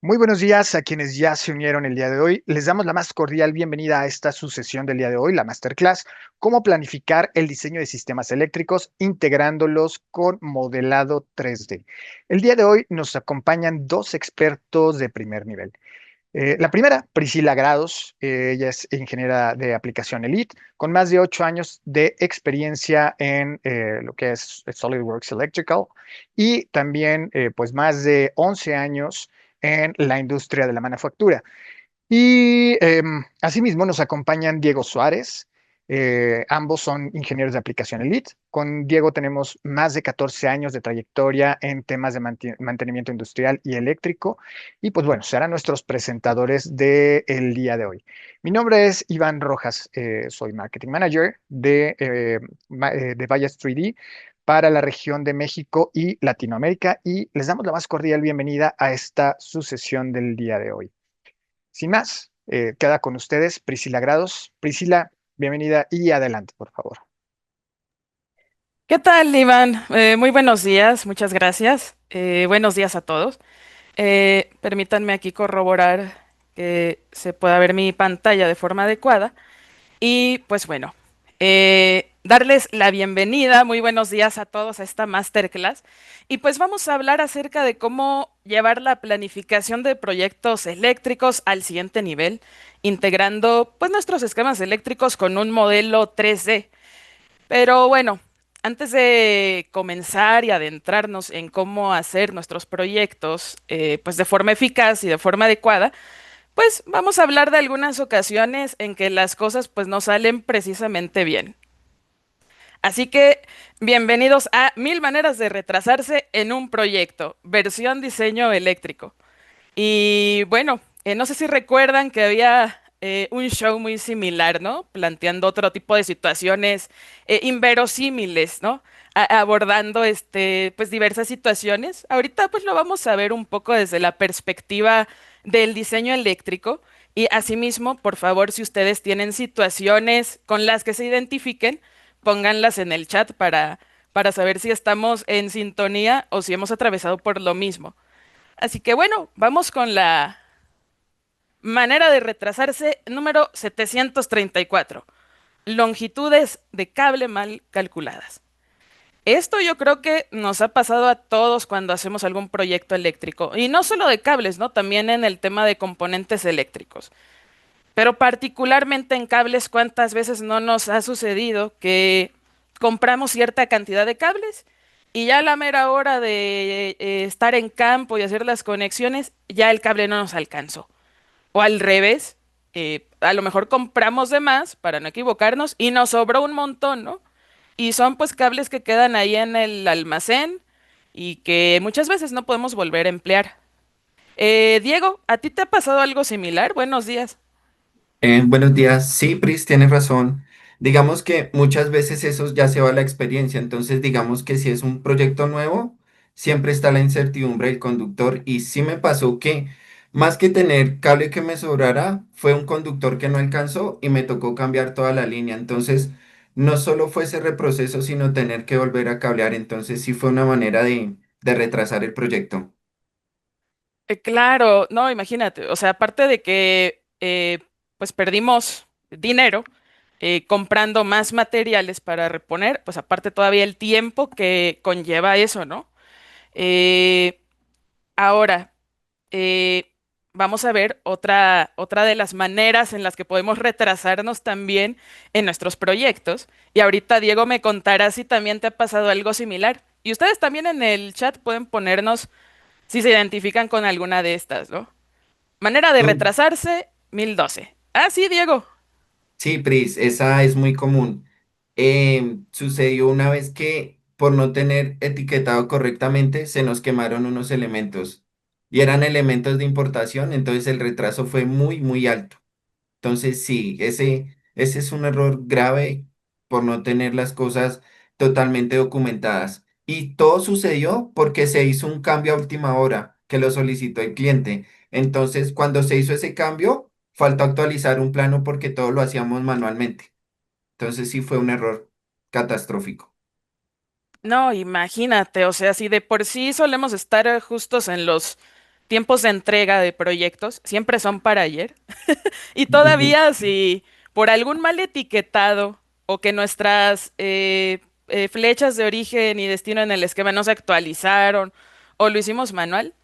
Muy buenos días a quienes ya se unieron el día de hoy. Les damos la más cordial bienvenida a esta sucesión del día de hoy, la Masterclass, cómo planificar el diseño de sistemas eléctricos integrándolos con modelado 3D. El día de hoy nos acompañan dos expertos de primer nivel. La primera, Priscila Grados, ella es ingeniera de aplicación Elite, con más de 8 años de experiencia en lo que es SolidWorks Electrical y también pues más de 11 años en la industria de la manufactura. Y asimismo nos acompañan Diego Suárez. Ambos son ingenieros de aplicación Elite. Con Diego tenemos más de 14 años de trayectoria en temas de mantenimiento industrial y eléctrico. Y pues bueno, serán nuestros presentadores del día de hoy. Mi nombre es Iván Rojas, soy Marketing Manager de Vallas 3D para la región de México y Latinoamérica y les damos la más cordial bienvenida a esta sucesión del día de hoy. Sin más, queda con ustedes Priscila Grados. Priscila, bienvenida y adelante, por favor. ¿Qué tal, Iván? Muy buenos días, muchas gracias. Buenos días a todos. Permítanme aquí corroborar que se pueda ver mi pantalla de forma adecuada. Y pues bueno, darles la bienvenida, muy buenos días a todos a esta masterclass. Y pues vamos a hablar acerca de cómo llevar la planificación de proyectos eléctricos al siguiente nivel, integrando pues nuestros esquemas eléctricos con un modelo 3D. Pero bueno, antes de comenzar y adentrarnos en cómo hacer nuestros proyectos, pues de forma eficaz y de forma adecuada, pues vamos a hablar de algunas ocasiones en que las cosas pues no salen precisamente bien. Así que bienvenidos a Mil maneras de retrasarse en un proyecto, versión diseño eléctrico. Y bueno, no sé si recuerdan que había un show muy similar, ¿no? Planteando otro tipo de situaciones inverosímiles, ¿no? Abordando pues diversas situaciones. Ahorita pues lo vamos a ver un poco desde la perspectiva del diseño eléctrico. Y asimismo, por favor, si ustedes tienen situaciones con las que se identifiquen, pónganlas en el chat para saber si estamos en sintonía o si hemos atravesado por lo mismo. Así que bueno, vamos con la manera de retrasarse número 734. Longitudes de cable mal calculadas. Esto yo creo que nos ha pasado a todos cuando hacemos algún proyecto eléctrico. Y no solo de cables, ¿no? También en el tema de componentes eléctricos. Pero particularmente en cables, ¿cuántas veces no nos ha sucedido que compramos cierta cantidad de cables y ya a la mera hora de estar en campo y hacer las conexiones, ya el cable no nos alcanzó? O al revés, a lo mejor compramos de más para no equivocarnos y nos sobró un montón, ¿no? Y son pues cables que quedan ahí en el almacén y que muchas veces no podemos volver a emplear. Diego, ¿a ti te ha pasado algo similar? Buenos días. Buenos días. Sí, Pris, tienes razón. Digamos que muchas veces eso ya se va a la experiencia. Entonces, digamos que si es un proyecto nuevo, siempre está la incertidumbre del conductor. Y sí me pasó que más que tener cable que me sobrara, fue un conductor que no alcanzó y me tocó cambiar toda la línea. Entonces, no solo fue ese reproceso, sino tener que volver a cablear. Entonces, sí fue una manera de retrasar el proyecto. Claro, no, imagínate, o sea, aparte de que pues perdimos dinero comprando más materiales para reponer, pues aparte todavía el tiempo que conlleva eso, ¿no? Eh, Ahora, eh, vamos a ver otra de las maneras en las que podemos retrasarnos también en nuestros proyectos. Y ahorita Diego me contará si también te ha pasado algo similar. Y ustedes también en el chat pueden ponernos si se identifican con alguna de estas, ¿no? Manera de Mm. retrasarse, 1012. Ah, sí, Diego. Sí, Pris, esa es muy común. Sucedió una vez que por no tener etiquetado correctamente se nos quemaron unos elementos y eran elementos de importación, entonces el retraso fue muy, muy alto. Entonces sí, ese es un error grave por no tener las cosas totalmente documentadas. Y todo sucedió porque se hizo un cambio a última hora que lo solicitó el cliente. Entonces, cuando se hizo ese cambio, faltó actualizar un plano porque todo lo hacíamos manualmente. Entonces sí fue un error catastrófico. No, imagínate, o sea, si de por sí solemos estar justos en los tiempos de entrega de proyectos siempre son para ayer. Y Ujú. todavía si por algún mal etiquetado o que nuestras flechas de origen y destino en el esquema no se actualizaron o lo hicimos manual,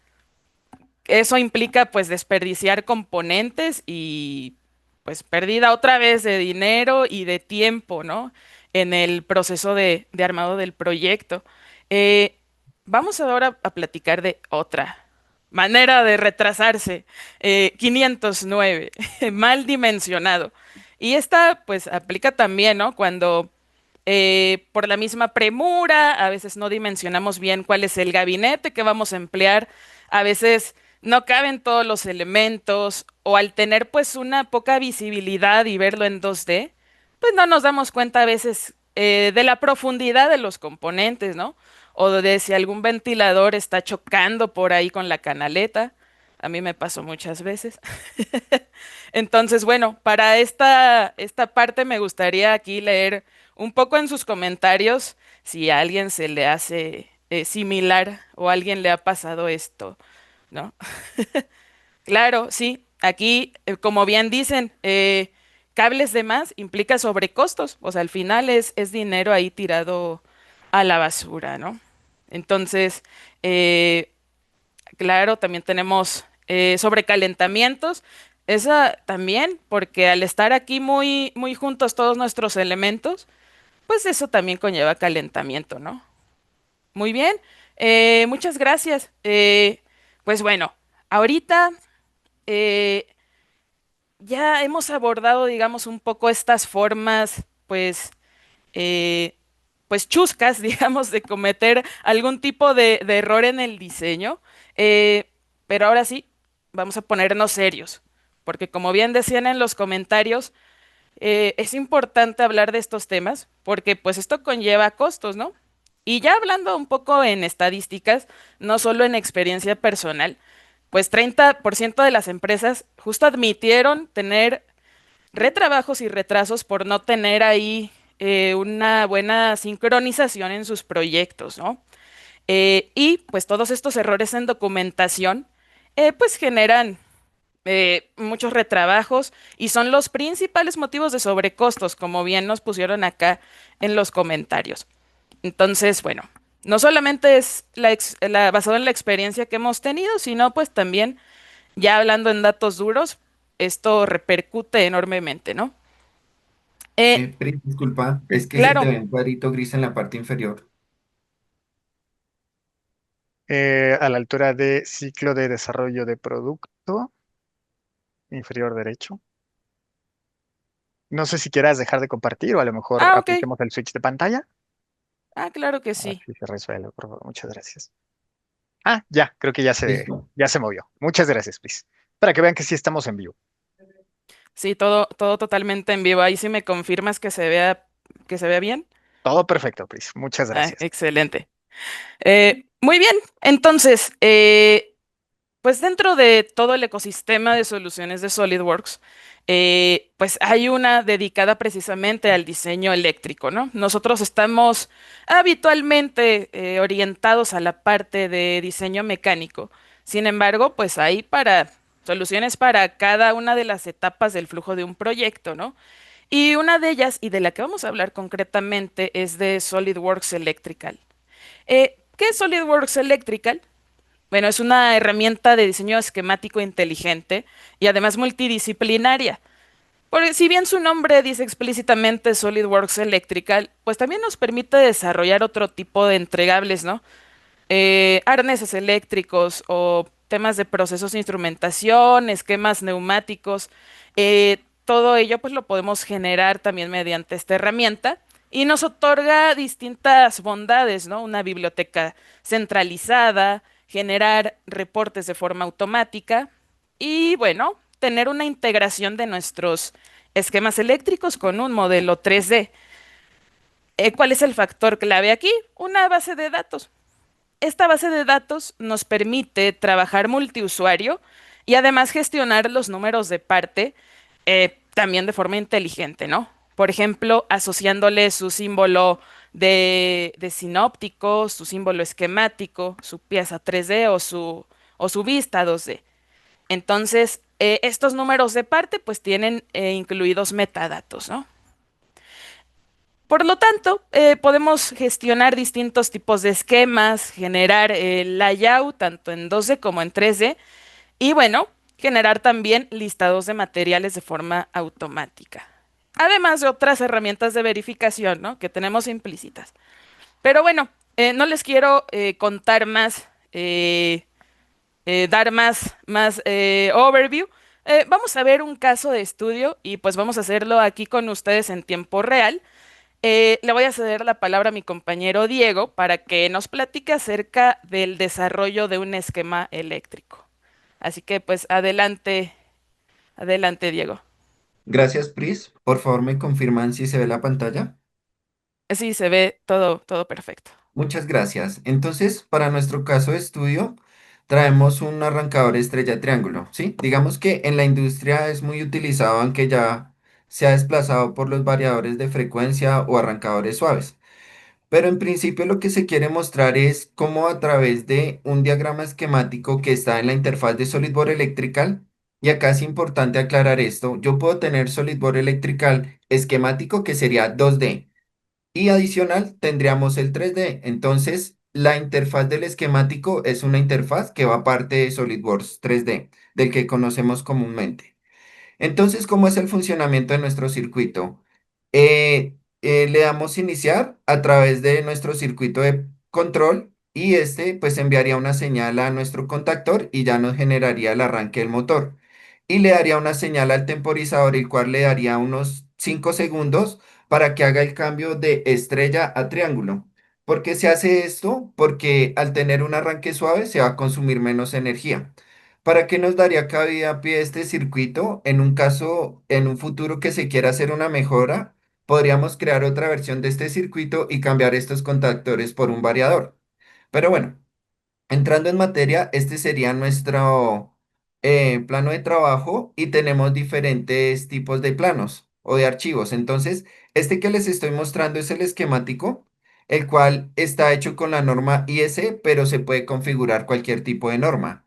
eso implica pues desperdiciar componentes y pues pérdida otra vez de dinero y de tiempo, ¿no? En el proceso de armado del proyecto. Eh, Vamos ahora a platicar de otra manera de retrasarse. 509, mal dimensionado. Y esta pues aplica también, ¿no? Cuando por la misma premura, a veces no dimensionamos bien cuál es el gabinete que vamos a emplear, a veces no caben todos los elementos, o al tener pues una poca visibilidad y verlo en 2D, pues no nos damos cuenta a veces de la profundidad de los componentes, ¿no? O de si algún ventilador está chocando por ahí con la canaleta. A mí me pasó muchas veces. Entonces, bueno, para esta parte me gustaría aquí leer un poco en sus comentarios si a alguien se le hace similar o a alguien le ha pasado esto, ¿no? Claro, sí, aquí, como bien dicen, cables de más implica sobrecostos, o sea, al final es dinero ahí tirado a la basura, ¿no? Entonces, eh, claro, también tenemos sobrecalentamientos. Esa también, porque al estar aquí muy, muy juntos todos nuestros elementos, pues eso también conlleva calentamiento, ¿no? Muy bien, muchas gracias. Pues bueno, ahorita eh, ya hemos abordado, digamos, un poco estas formas, eh, pues chuscas, digamos, de cometer algún tipo de error en el diseño. Pero ahora sí, vamos a ponernos serios, porque como bien decían en los comentarios, es importante hablar de estos temas, porque pues esto conlleva costos, ¿no? Y ya hablando un poco en estadísticas, no solo en experiencia personal, pues 30% de las empresas justo admitieron tener retrabajos y retrasos por no tener ahí una buena sincronización en sus proyectos, ¿no? Y pues todos estos errores en documentación pues generan muchos retrabajos y son los principales motivos de sobrecostos, como bien nos pusieron acá en los comentarios. Entonces, bueno, no solamente es basado en la experiencia que hemos tenido, sino pues también, ya hablando en datos duros, esto repercute enormemente, ¿no? Pri, disculpa, es que se te Claro. ve un cuadrito gris en la parte inferior. A la altura de ciclo de desarrollo de producto, inferior derecho. No sé si quieras dejar de compartir o a lo mejor Ah, ok. apliquemos el switch de pantalla. Ah, claro que A ver sí. si se resuelve, por favor. Muchas gracias. Ah, ya, creo que Listo. ya se movió. Muchas gracias, Pris. Para que vean que sí estamos en vivo. Sí, todo totalmente en vivo. Ahí sí me confirmas que se vea bien. Todo perfecto, Pris. Muchas Ah, gracias. excelente. Muy bien. Entonces, pues dentro de todo el ecosistema de soluciones de SolidWorks, pues hay una dedicada precisamente al diseño eléctrico, ¿no? Nosotros estamos habitualmente orientados a la parte de diseño mecánico. Sin embargo, pues hay para soluciones para cada una de las etapas del flujo de un proyecto, ¿no? Y una de ellas, y de la que vamos a hablar concretamente, es de SolidWorks Electrical. ¿Qué es SolidWorks Electrical? Bueno, es una herramienta de diseño esquemático inteligente y además multidisciplinaria. Porque si bien su nombre dice explícitamente SolidWorks Electrical, pues también nos permite desarrollar otro tipo de entregables, ¿no? Arneses eléctricos o temas de procesos de instrumentación, esquemas neumáticos. Todo ello pues lo podemos generar también mediante esta herramienta y nos otorga distintas bondades, ¿no? Una biblioteca centralizada, generar reportes de forma automática y bueno, tener una integración de nuestros esquemas eléctricos con un modelo 3D. ¿Cuál es el factor clave aquí? Una base de datos. Esta base de datos nos permite trabajar multiusuario y además gestionar los números de parte también de forma inteligente, ¿no? Por ejemplo, asociándole su símbolo de sinóptico, su símbolo esquemático, su pieza 3D o su vista 2D. Entonces, estos números de parte pues tienen incluidos metadatos, ¿no? Por lo tanto, podemos gestionar distintos tipos de esquemas, generar el layout tanto en 2D como en 3D y bueno, generar también listados de materiales de forma automática. Además de otras herramientas de verificación, ¿no? Que tenemos implícitas. Pero bueno, no les quiero contar más, dar más overview. Vamos a ver un caso de estudio y pues vamos a hacerlo aquí con ustedes en tiempo real. Le voy a ceder la palabra a mi compañero Diego para que nos platique acerca del desarrollo de un esquema eléctrico. Así que pues adelante, adelante Diego. Gracias, Pris. Por favor, me confirman si se ve la pantalla. Sí, se ve todo, todo perfecto. Muchas gracias. Entonces, para nuestro caso de estudio, traemos un arrancador estrella triángulo, ¿sí? Digamos que en la industria es muy utilizado, aunque ya se ha desplazado por los variadores de frecuencia o arrancadores suaves. Pero en principio lo que se quiere mostrar es cómo a través de un diagrama esquemático que está en la interfaz de SolidWorks Electrical, y acá es importante aclarar esto, yo puedo tener SolidWorks Electrical esquemático que sería 2D. Y adicional tendríamos el 3D. Entonces, la interfaz del esquemático es una interfaz que va aparte de SolidWorks 3D, del que conocemos comúnmente. Entonces, ¿cómo es el funcionamiento de nuestro circuito? Le damos iniciar a través de nuestro circuito de control y este pues enviaría una señal a nuestro contactor y ya nos generaría el arranque del motor. Y le daría una señal al temporizador, el cual le daría unos 5 segundos para que haga el cambio de estrella a triángulo. ¿Por qué se hace esto? Porque al tener un arranque suave se va a consumir menos energía. ¿Para qué nos daría cabida a pie este circuito? En un caso, en un futuro que se quiera hacer una mejora, podríamos crear otra versión de este circuito y cambiar estos contactores por un variador. Pero bueno, entrando en materia, este sería nuestro plano de trabajo y tenemos diferentes tipos de planos o de archivos. Entonces, este que les estoy mostrando es el esquemático, el cual está hecho con la norma IS, pero se puede configurar cualquier tipo de norma.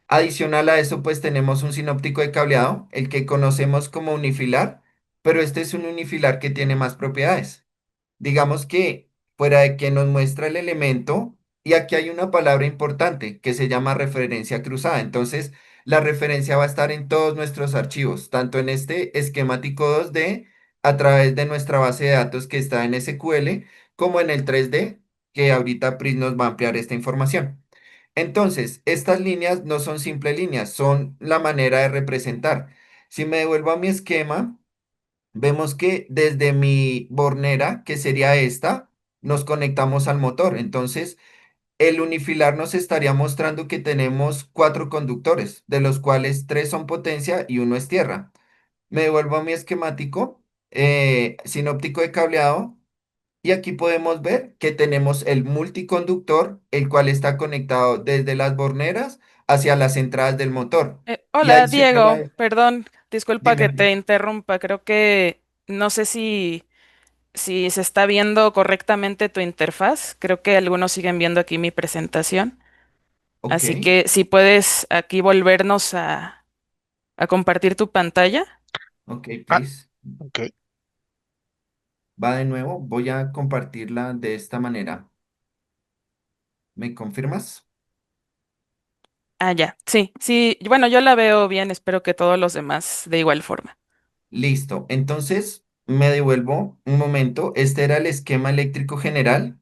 Adicional a eso, pues tenemos un sinóptico de cableado, el que conocemos como unifilar, pero este es un unifilar que tiene más propiedades. Digamos que fuera de que nos muestra el elemento, y aquí hay una palabra importante que se llama referencia cruzada. Entonces, la referencia va a estar en todos nuestros archivos, tanto en este esquemático 2D a través de nuestra base de datos que está en SQL, como en el 3D, que ahorita Pris nos va a ampliar esta información. Entonces, estas líneas no son simples líneas, son la manera de representar. Si me devuelvo a mi esquema, vemos que desde mi bornera, que sería esta, nos conectamos al motor. Entonces, el unifilar nos estaría mostrando que tenemos cuatro conductores, de los cuales tres son potencia y uno es tierra. Me devuelvo a mi esquemático, sinóptico de cableado, y aquí podemos ver que tenemos el multiconductor, el cual está conectado desde las borneras hacia las entradas del motor. Y Hola adicional a Diego, esto, perdón, disculpa dime, que dime. te interrumpa, creo que no sé si se está viendo correctamente tu interfaz, creo que algunos siguen viendo aquí mi presentación, Ok, así que si puedes aquí volvernos a compartir tu pantalla. ok, Ah, please. ok. Va de nuevo, voy a compartirla de esta manera. ¿Me confirmas? Ah, ya, sí, sí, bueno, yo la veo bien, espero que todos los demás de igual forma. Listo. Entonces, me devuelvo un momento. Este era el esquema eléctrico general.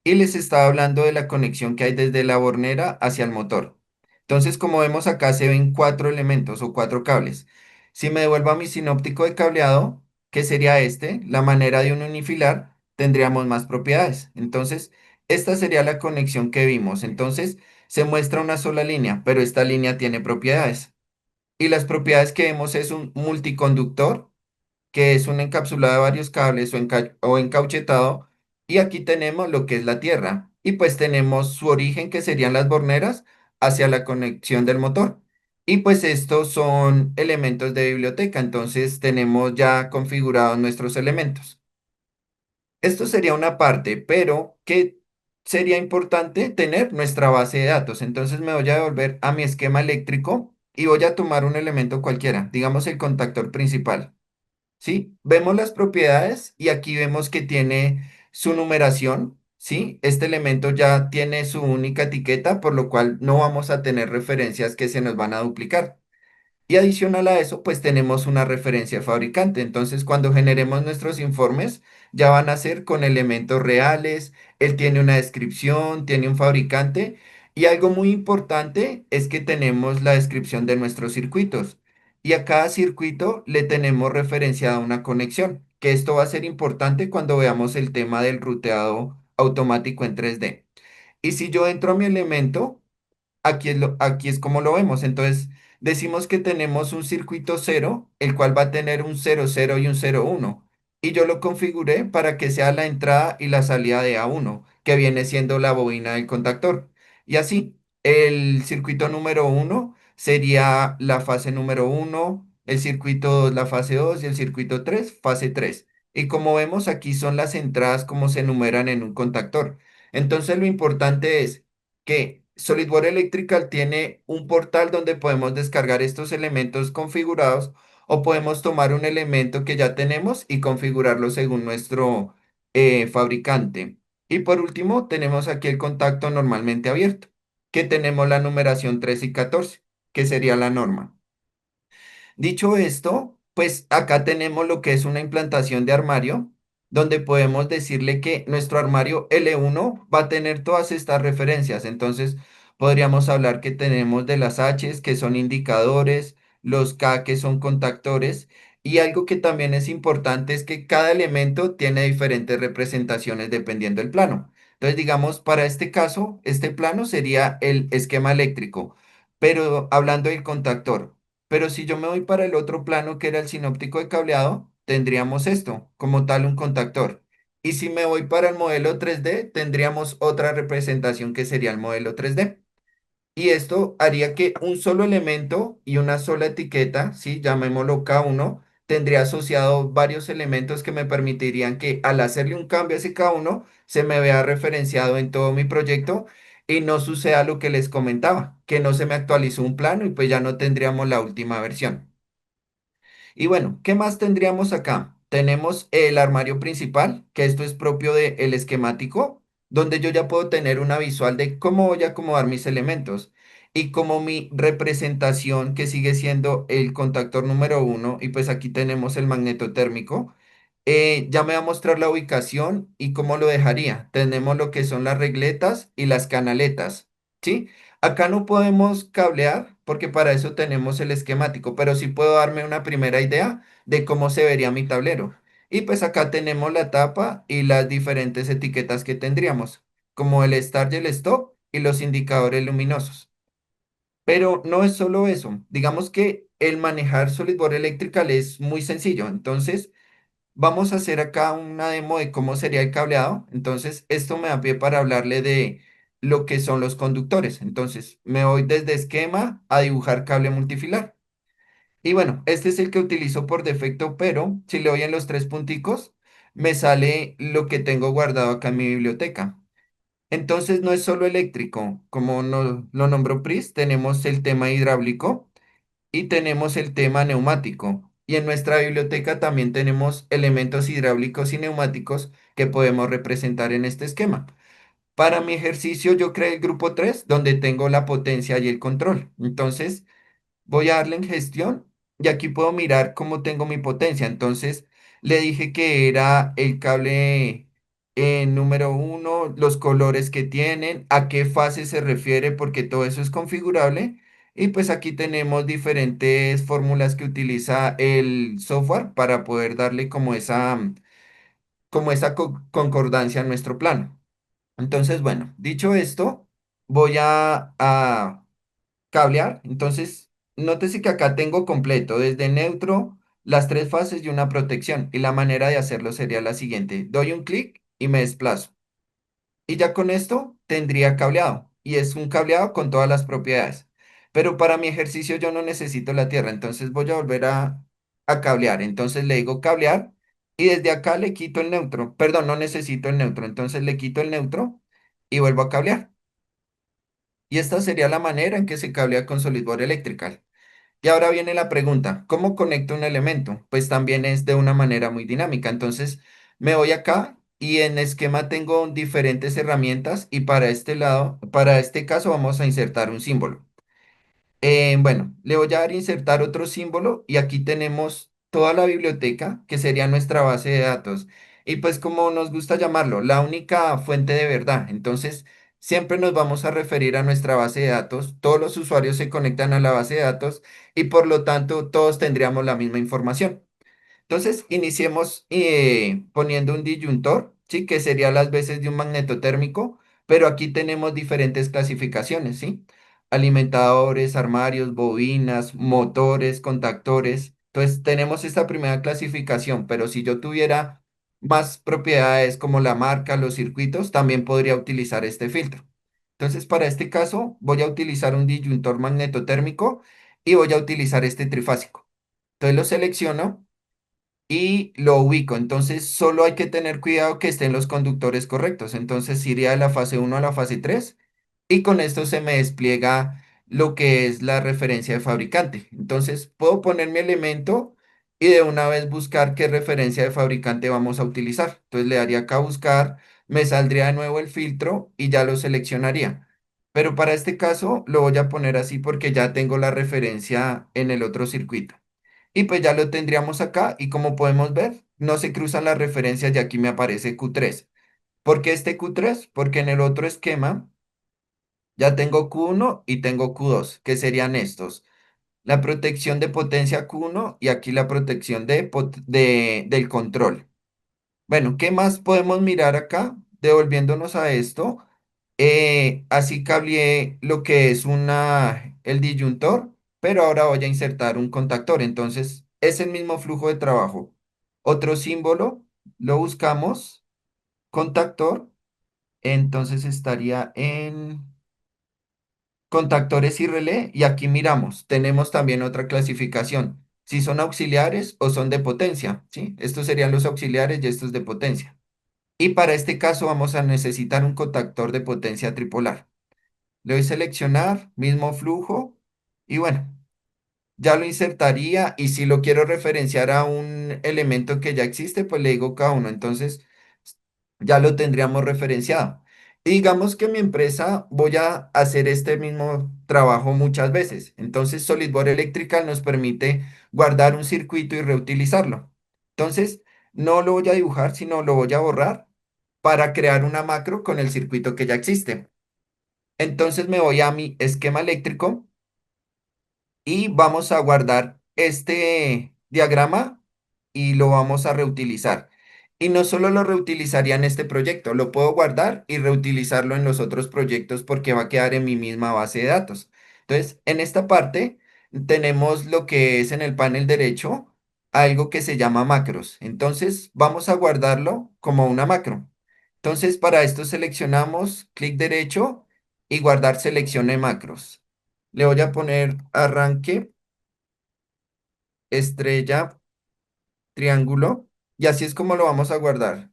Y les estaba hablando de la conexión que hay desde la bornera hacia el motor. Entonces, como vemos acá, se ven cuatro elementos o cuatro cables. Si me devuelvo a mi sinóptico de cableado, que sería este, la manera de un unifilar, tendríamos más propiedades. Entonces, esta sería la conexión que vimos. Entonces, se muestra una sola línea, pero esta línea tiene propiedades. Y las propiedades que vemos es un multiconductor, que es un encapsulado de varios cables o encauchetado. Y aquí tenemos lo que es la tierra. Y pues tenemos su origen, que serían las borneras, hacia la conexión del motor. Y pues estos son elementos de biblioteca. Entonces tenemos ya configurados nuestros elementos. Esto sería una parte, pero ¿qué sería importante tener nuestra base de datos. Entonces me voy a devolver a mi esquema eléctrico y voy a tomar un elemento cualquiera, digamos el contactor principal. ¿Sí? Vemos las propiedades y aquí vemos que tiene su numeración, ¿sí? Este elemento ya tiene su única etiqueta, por lo cual no vamos a tener referencias que se nos van a duplicar. Y adicional a eso, pues tenemos una referencia fabricante. Entonces, cuando generemos nuestros informes, ya van a ser con elementos reales. Él tiene una descripción, tiene un fabricante. Y algo muy importante es que tenemos la descripción de nuestros circuitos. Y a cada circuito le tenemos referenciada una conexión, que esto va a ser importante cuando veamos el tema del ruteado automático en 3D. Y si yo entro a mi elemento, aquí es como lo vemos. Entonces, decimos que tenemos un circuito cero, el cual va a tener un 00 y un 01. Y yo lo configuré para que sea la entrada y la salida de A1, que viene siendo la bobina del contactor. Y así, el circuito número uno sería la fase número uno, el circuito 2 la fase 2 y el circuito 3 fase 3. Y como vemos, aquí son las entradas como se enumeran en un contactor. Entonces, lo importante es que SolidWorks Electrical tiene un portal donde podemos descargar estos elementos configurados o podemos tomar un elemento que ya tenemos y configurarlo según nuestro fabricante. Y por último, tenemos aquí el contacto normalmente abierto, que tenemos la numeración 13 y 14, que sería la norma. Dicho esto, pues acá tenemos lo que es una implantación de armario, donde podemos decirle que nuestro armario L1 va a tener todas estas referencias. Entonces, podríamos hablar que tenemos de las H's, que son indicadores, los K, que son contactores, y algo que también es importante es que cada elemento tiene diferentes representaciones dependiendo del plano. Entonces, digamos, para este caso, este plano sería el esquema eléctrico, pero hablando del contactor. Pero si yo me voy para el otro plano, que era el sinóptico de cableado, tendríamos esto, como tal un contactor. Y si me voy para el modelo 3D, tendríamos otra representación que sería el modelo 3D. Y esto haría que un solo elemento y una sola etiqueta, ¿sí? Llamémoslo K1, tendría asociado varios elementos que me permitirían que al hacerle un cambio a ese K1, se me vea referenciado en todo mi proyecto y no suceda lo que les comentaba, que no se me actualizó un plano y pues ya no tendríamos la última versión. Y bueno, ¿qué más tendríamos acá? Tenemos el armario principal, que esto es propio del esquemático, donde yo ya puedo tener una visual de cómo voy a acomodar mis elementos. Y como mi representación, que sigue siendo el contactor número uno, y pues aquí tenemos el magneto térmico, ya me va a mostrar la ubicación y cómo lo dejaría. Tenemos lo que son las regletas y las canaletas, ¿sí? Acá no podemos cablear porque para eso tenemos el esquemático, pero sí puedo darme una primera idea de cómo se vería mi tablero. Y pues acá tenemos la tapa y las diferentes etiquetas que tendríamos, como el start y el stop y los indicadores luminosos. Pero no es solo eso. Digamos que el manejar SolidWorks Electrical es muy sencillo. Entonces, vamos a hacer acá una demo de cómo sería el cableado. Entonces, esto me da pie para hablarle de lo que son los conductores. Entonces, me voy desde esquema a dibujar cable multifilar. Y bueno, este es el que utilizo por defecto, pero si le doy en los tres punticos, me sale lo que tengo guardado acá en mi biblioteca. Entonces, no es solo eléctrico, como lo nombró Pris, tenemos el tema hidráulico y tenemos el tema neumático. Y en nuestra biblioteca también tenemos elementos hidráulicos y neumáticos que podemos representar en este esquema. Para mi ejercicio yo creé el grupo 3 donde tengo la potencia y el control. Entonces voy a darle en gestión y aquí puedo mirar cómo tengo mi potencia. Entonces le dije que era el cable número uno, los colores que tienen, a qué fase se refiere, porque todo eso es configurable. Y pues aquí tenemos diferentes fórmulas que utiliza el software para poder darle como esa concordancia a nuestro plano. Entonces, bueno, dicho esto, voy a cablear. Entonces, nótese que acá tengo completo, desde neutro, las tres fases y una protección. Y la manera de hacerlo sería la siguiente. Doy un clic y me desplazo. Y ya con esto tendría cableado. Y es un cableado con todas las propiedades. Pero para mi ejercicio yo no necesito la tierra. Entonces voy a volver a cablear. Entonces le digo cablear. Y desde acá le quito el neutro. Perdón, no necesito el neutro. Entonces le quito el neutro y vuelvo a cablear. Y esta sería la manera en que se cablea con SolidWire Electrical. Y ahora viene la pregunta, ¿cómo conecto un elemento? Pues también es de una manera muy dinámica. Entonces me voy acá y en esquema tengo diferentes herramientas y para este lado, para este caso vamos a insertar un símbolo. Bueno, le voy a dar insertar otro símbolo y aquí tenemos toda la biblioteca que sería nuestra base de datos. Y pues como nos gusta llamarlo, la única fuente de verdad. Entonces, siempre nos vamos a referir a nuestra base de datos. Todos los usuarios se conectan a la base de datos y por lo tanto todos tendríamos la misma información. Entonces, iniciemos poniendo un disyuntor, ¿sí? Que sería las veces de un magnetotérmico, pero aquí tenemos diferentes clasificaciones, ¿sí? Alimentadores, armarios, bobinas, motores, contactores. Entonces, tenemos esta primera clasificación, pero si yo tuviera más propiedades como la marca, los circuitos, también podría utilizar este filtro. Entonces, para este caso, voy a utilizar un disyuntor magnetotérmico y voy a utilizar este trifásico. Entonces, lo selecciono y lo ubico. Entonces, solo hay que tener cuidado que estén los conductores correctos. Entonces, iría de la fase uno a la fase 3 y con esto se me despliega lo que es la referencia de fabricante. Entonces, puedo poner mi elemento y de una vez buscar qué referencia de fabricante vamos a utilizar. Entonces, le daría acá a buscar, me saldría de nuevo el filtro y ya lo seleccionaría. Pero para este caso lo voy a poner así porque ya tengo la referencia en el otro circuito. Y pues ya lo tendríamos acá y como podemos ver, no se cruzan las referencias y aquí me aparece Q3. ¿Por qué este Q3? Porque en el otro esquema ya tengo Q1 y tengo Q2, que serían estos. La protección de potencia Q1 y aquí la protección del control. Bueno, ¿qué más podemos mirar acá? Devolviéndonos a esto. Así cableé lo que es el disyuntor, pero ahora voy a insertar un contactor. Entonces, es el mismo flujo de trabajo. Otro símbolo, lo buscamos, contactor. Entonces estaría en contactores y relé. Y aquí miramos, tenemos también otra clasificación. Si son auxiliares o son de potencia, ¿sí? Estos serían los auxiliares y estos de potencia. Y para este caso vamos a necesitar un contactor de potencia tripolar. Le doy seleccionar, mismo flujo y bueno, ya lo insertaría y si lo quiero referenciar a un elemento que ya existe, pues le digo cada uno. Entonces ya lo tendríamos referenciado. Y digamos que en mi empresa voy a hacer este mismo trabajo muchas veces. Entonces SolidWire Electrical nos permite guardar un circuito y reutilizarlo. Entonces no lo voy a dibujar, sino lo voy a borrar para crear una macro con el circuito que ya existe. Entonces me voy a mi esquema eléctrico y vamos a guardar este diagrama y lo vamos a reutilizar. Y no solo lo reutilizaría en este proyecto, lo puedo guardar y reutilizarlo en los otros proyectos porque va a quedar en mi misma base de datos. Entonces, en esta parte tenemos lo que es en el panel derecho, algo que se llama macros. Entonces, vamos a guardarlo como una macro. Entonces, para esto seleccionamos clic derecho y guardar selección de macros. Le voy a poner arranque, estrella, triángulo, y así es como lo vamos a guardar.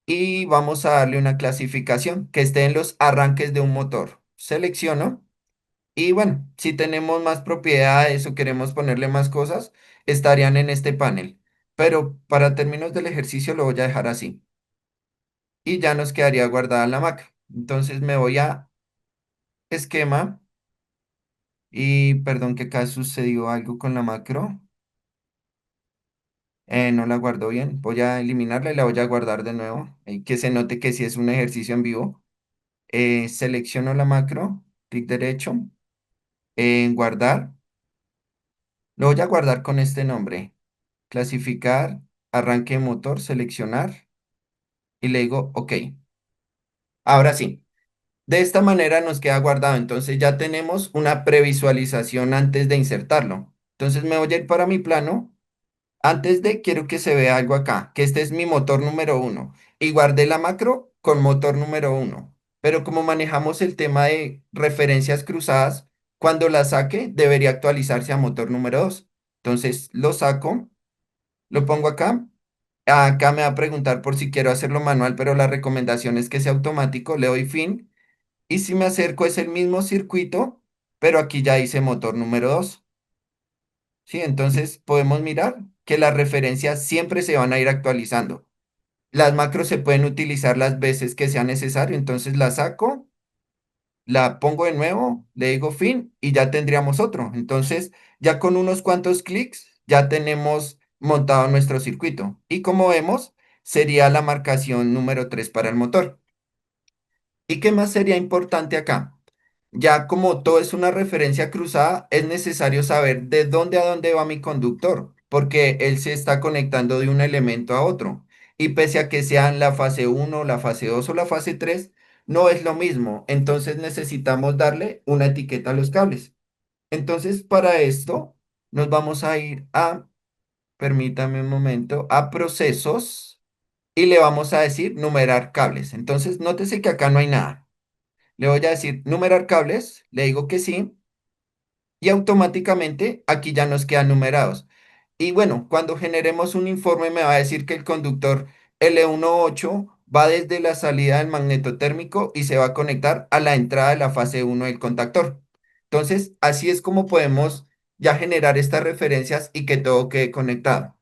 Y vamos a darle una clasificación que esté en los arranques de un motor. Selecciono y bueno, si tenemos más propiedades o queremos ponerle más cosas, estarían en este panel. Pero para términos del ejercicio lo voy a dejar así. Y ya nos quedaría guardada la macro. Entonces me voy a esquema y perdón que acá sucedió algo con la macro. No la guardo bien. Voy a eliminarla y la voy a guardar de nuevo. Que se note que si es un ejercicio en vivo. Selecciono la macro, clic derecho, en guardar. Lo voy a guardar con este nombre. Clasificar, arranque motor, seleccionar y le digo OK. Ahora sí, de esta manera nos queda guardado. Entonces ya tenemos una previsualización antes de insertarlo. Entonces me voy a ir para mi plano. Antes de, quiero que se vea algo acá, que este es mi motor número uno. Y guardé la macro con motor número uno. Pero como manejamos el tema de referencias cruzadas, cuando la saque debería actualizarse a motor número 2. Entonces lo saco, lo pongo acá Acá me va a preguntar por si quiero hacerlo manual, pero la recomendación es que sea automático. Le doy fin. Y si me acerco es el mismo circuito, pero aquí ya dice motor número 2. ¿Sí? Entonces podemos mirar que las referencias siempre se van a ir actualizando. Las macros se pueden utilizar las veces que sea necesario, entonces la saco, la pongo de nuevo, le digo fin y ya tendríamos otro. Entonces, ya con unos cuantos clics ya tenemos montado nuestro circuito. Y como vemos, sería la marcación número 3 para el motor. ¿Y qué más sería importante acá? Ya como todo es una referencia cruzada, es necesario saber de dónde a dónde va mi conductor, porque él se está conectando de un elemento a otro. Y pese a que sean la fase uno, la fase 2 o la fase 3, no es lo mismo. Entonces necesitamos darle una etiqueta a los cables. Entonces, para esto, nos vamos a ir a, permítame un momento, a procesos y le vamos a decir numerar cables. Entonces, nótese que acá no hay nada. Le voy a decir numerar cables, le digo que sí, y automáticamente aquí ya nos quedan numerados. Y bueno, cuando generemos un informe me va a decir que el conductor L18 va desde la salida del magnetotérmico y se va a conectar a la entrada de la fase uno del contactor. Entonces, así es como podemos ya generar estas referencias y que todo quede conectado.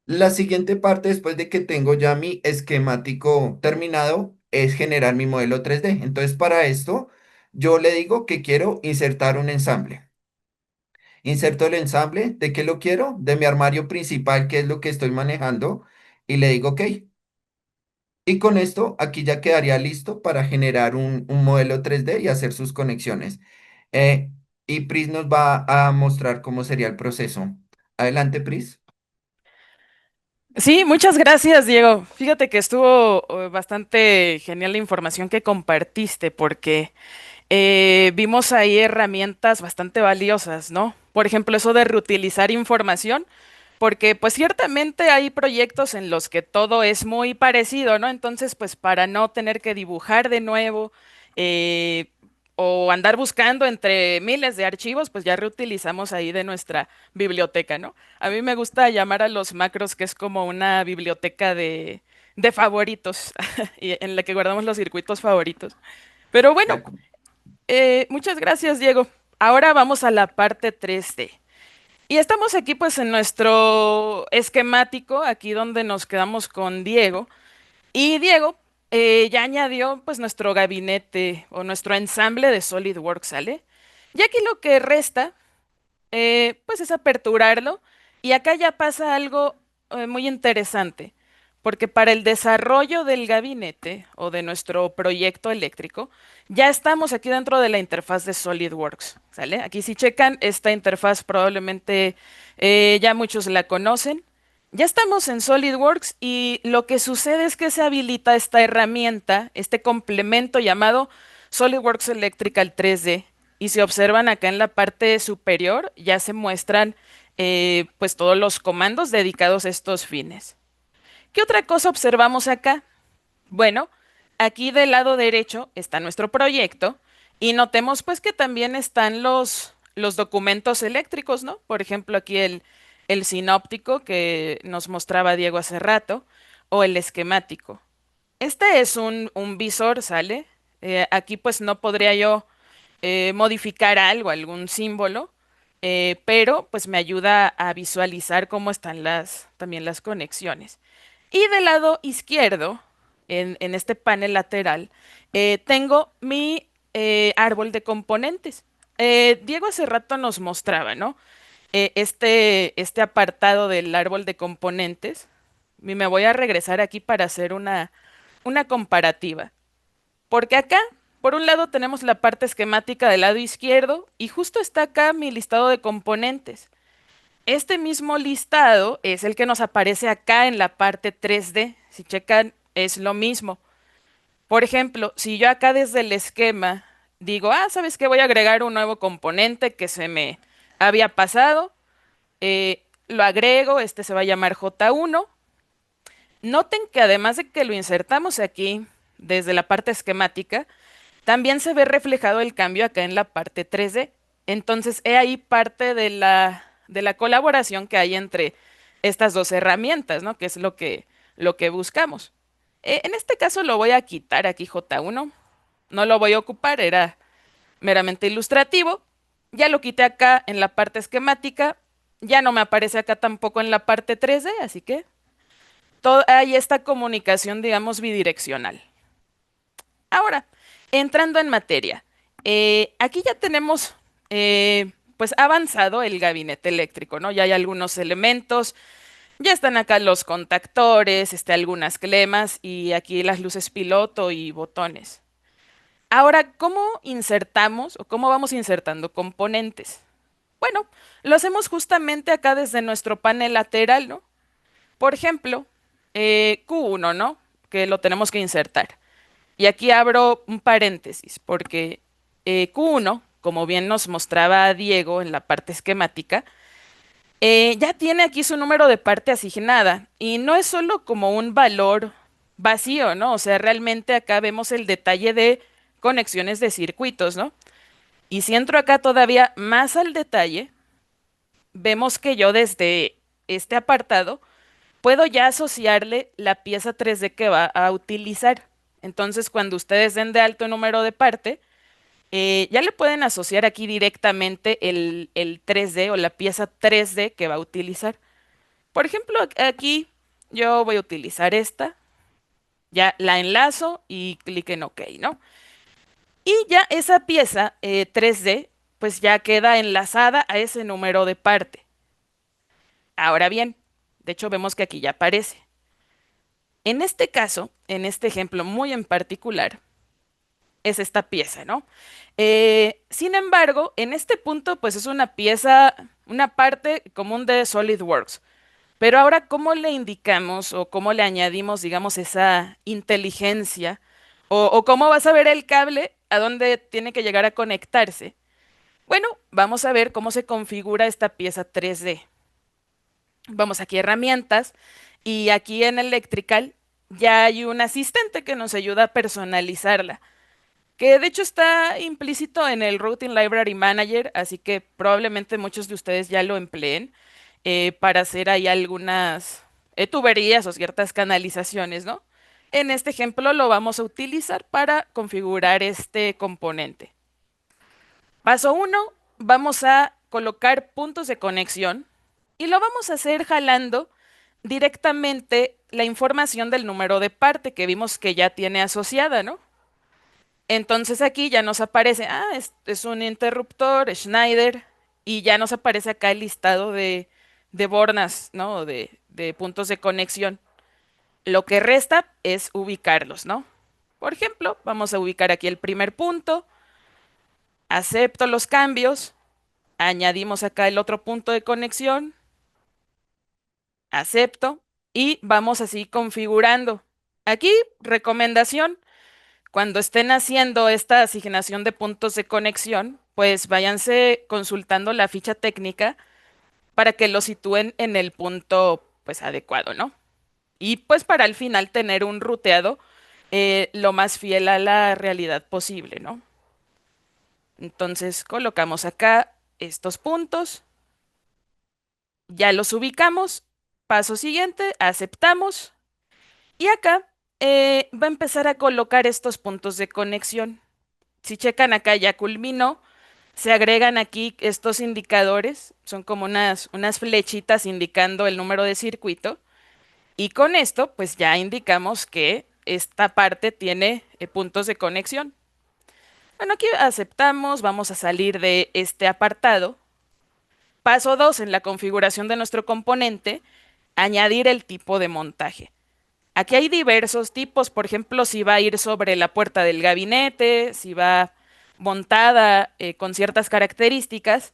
La siguiente parte, después de que tengo ya mi esquemático terminado, es generar mi modelo 3D. Entonces, para esto, yo le digo que quiero insertar un ensamble. Inserto el ensamble. ¿De qué lo quiero? De mi armario principal, que es lo que estoy manejando. Y le digo OK. Y con esto, aquí ya quedaría listo para generar un modelo 3D y hacer sus conexiones. Eh, y Pris nos va a mostrar cómo sería el proceso. Adelante, Pris. Sí, muchas gracias, Diego. Fíjate que estuvo bastante genial la información que compartiste porque vimos ahí herramientas bastante valiosas, ¿no? Por ejemplo, eso de reutilizar información, porque pues ciertamente hay proyectos en los que todo es muy parecido, ¿no? Entonces, pues para no tener que dibujar de nuevo eh, o andar buscando entre miles de archivos, pues ya reutilizamos ahí de nuestra biblioteca, ¿no? A mí me gusta llamar a los macros que es como una biblioteca de favoritos, y en la que guardamos los circuitos favoritos. Pero De bueno, acu- muchas gracias, Diego. Ahora vamos a la parte 3D. Y estamos aquí pues en nuestro esquemático, aquí donde nos quedamos con Diego. Y Diego ya añadió pues nuestro gabinete o nuestro ensamble de SolidWorks, ¿sale? Y aquí lo que resta pues es aperturarlo. Y acá ya pasa algo muy interesante, porque para el desarrollo del gabinete o de nuestro proyecto eléctrico, ya estamos aquí dentro de la interfaz de SolidWorks, ¿sale? Aquí si checan, esta interfaz probablemente ya muchos la conocen. Ya estamos en SolidWorks y lo que sucede es que se habilita esta herramienta, este complemento llamado SolidWorks Electrical 3D. Y si observan acá en la parte superior, ya se muestran pues todos los comandos dedicados a estos fines. ¿Qué otra cosa observamos acá? Bueno, aquí del lado derecho está nuestro proyecto y notemos pues que también están los documentos eléctricos, ¿no? Por ejemplo, aquí el sinóptico que nos mostraba Diego hace rato o el esquemático. Este es un visor, ¿sale? Aquí pues no podría yo modificar algo, algún símbolo, pero pues me ayuda a visualizar cómo están también las conexiones. Y del lado izquierdo, en este panel lateral, tengo mi árbol de componentes. Diego hace rato nos mostraba, ¿no? Este apartado del árbol de componentes. Y me voy a regresar aquí para hacer una comparativa. Porque acá, por un lado, tenemos la parte esquemática del lado izquierdo y justo está acá mi listado de componentes. Este mismo listado es el que nos aparece acá en la parte 3D. Si checan, es lo mismo. Por ejemplo, si yo acá desde el esquema digo, ¿sabes qué? Voy a agregar un nuevo componente que se me había pasado. Lo agrego, este se va a llamar J1. Noten que además de que lo insertamos aquí desde la parte esquemática, también se ve reflejado el cambio acá en la parte 3D. Entonces, he ahí parte de la colaboración que hay entre estas dos herramientas, ¿no? Que es lo que buscamos. En este caso lo voy a quitar aquí J1, no lo voy a ocupar, era meramente ilustrativo. Ya lo quité acá en la parte esquemática, ya no me aparece acá tampoco en la parte 3D, así que hay esta comunicación, digamos, bidireccional. Ahora, entrando en materia, aquí ya tenemos, pues, avanzado el gabinete eléctrico, ¿no? Ya hay algunos elementos, ya están acá los contactores, algunas clemas y aquí las luces piloto y botones. Ahora, ¿cómo insertamos o cómo vamos insertando componentes? Bueno, lo hacemos justamente acá desde nuestro panel lateral, ¿no? Por ejemplo, Q1, ¿no? Que lo tenemos que insertar. Y aquí abro un paréntesis, porque Q1, como bien nos mostraba Diego en la parte esquemática, ya tiene aquí su número de parte asignada. Y no es solo como un valor vacío, ¿no? O sea, realmente acá vemos el detalle de conexiones de circuitos, ¿no? Y si entro acá todavía más al detalle, vemos que yo desde este apartado puedo ya asociarle la pieza 3D que va a utilizar. Entonces, cuando ustedes den de alto número de parte, ya le pueden asociar aquí directamente el 3D o la pieza 3D que va a utilizar. Por ejemplo, aquí yo voy a utilizar esta, ya la enlazo y clic en OK, ¿no? Y ya esa pieza 3D, pues ya queda enlazada a ese número de parte. Ahora bien, de hecho vemos que aquí ya aparece. En este caso, en este ejemplo muy en particular, es esta pieza, ¿no? Sin embargo, en este punto, pues es una pieza, una parte común de SolidWorks. Pero ahora, ¿cómo le indicamos o cómo le añadimos, digamos, esa inteligencia? O cómo vas a ver el cable a dónde tiene que llegar a conectarse. Bueno, vamos a ver cómo se configura esta pieza 3D. Vamos aquí a herramientas y aquí en Electrical ya hay un asistente que nos ayuda a personalizarla, que de hecho está implícito en el Routing Library Manager, así que probablemente muchos de ustedes ya lo empleen para hacer ahí algunas tuberías o ciertas canalizaciones, ¿no? En este ejemplo lo vamos a utilizar para configurar este componente. Paso uno, vamos a colocar puntos de conexión y lo vamos a hacer jalando directamente la información del número de parte que vimos que ya tiene asociada, ¿no? Entonces aquí ya nos aparece, es un interruptor Schneider y ya nos aparece acá el listado de bornas, ¿no? De puntos de conexión. Lo que resta es ubicarlos, ¿no? Por ejemplo, vamos a ubicar aquí el primer punto, acepto los cambios, añadimos acá el otro punto de conexión, acepto y vamos así configurando. Aquí, recomendación. Cuando estén haciendo esta asignación de puntos de conexión, pues váyanse consultando la ficha técnica para que lo sitúen en el punto pues adecuado, ¿no? Y pues para al final tener un ruteado lo más fiel a la realidad posible, ¿no? Entonces colocamos acá estos puntos, ya los ubicamos, paso siguiente, aceptamos y acá va a empezar a colocar estos puntos de conexión. Si checan acá ya culminó. Se agregan aquí estos indicadores, son como unas flechitas indicando el número de circuito. Y con esto, pues ya indicamos que esta parte tiene puntos de conexión. Bueno, aquí aceptamos, vamos a salir de este apartado. Paso 2 en la configuración de nuestro componente, añadir el tipo de montaje. Aquí hay diversos tipos, por ejemplo, si va a ir sobre la puerta del gabinete, si va montada con ciertas características.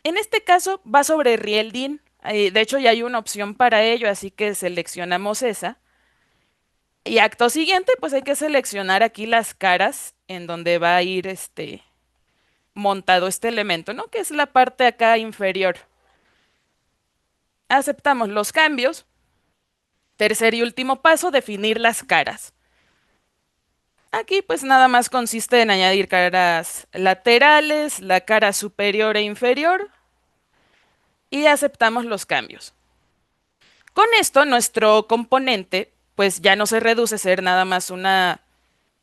En este caso va sobre riel DIN. De hecho, ya hay una opción para ello, así que seleccionamos esa. Y acto siguiente, pues hay que seleccionar aquí las caras en donde va a ir montado este elemento, ¿no? Que es la parte acá inferior. Aceptamos los cambios. Tercer y último paso, definir las caras. Aquí pues nada más consiste en añadir caras laterales, la cara superior e inferior y aceptamos los cambios. Con esto, nuestro componente, pues ya no se reduce a ser nada más una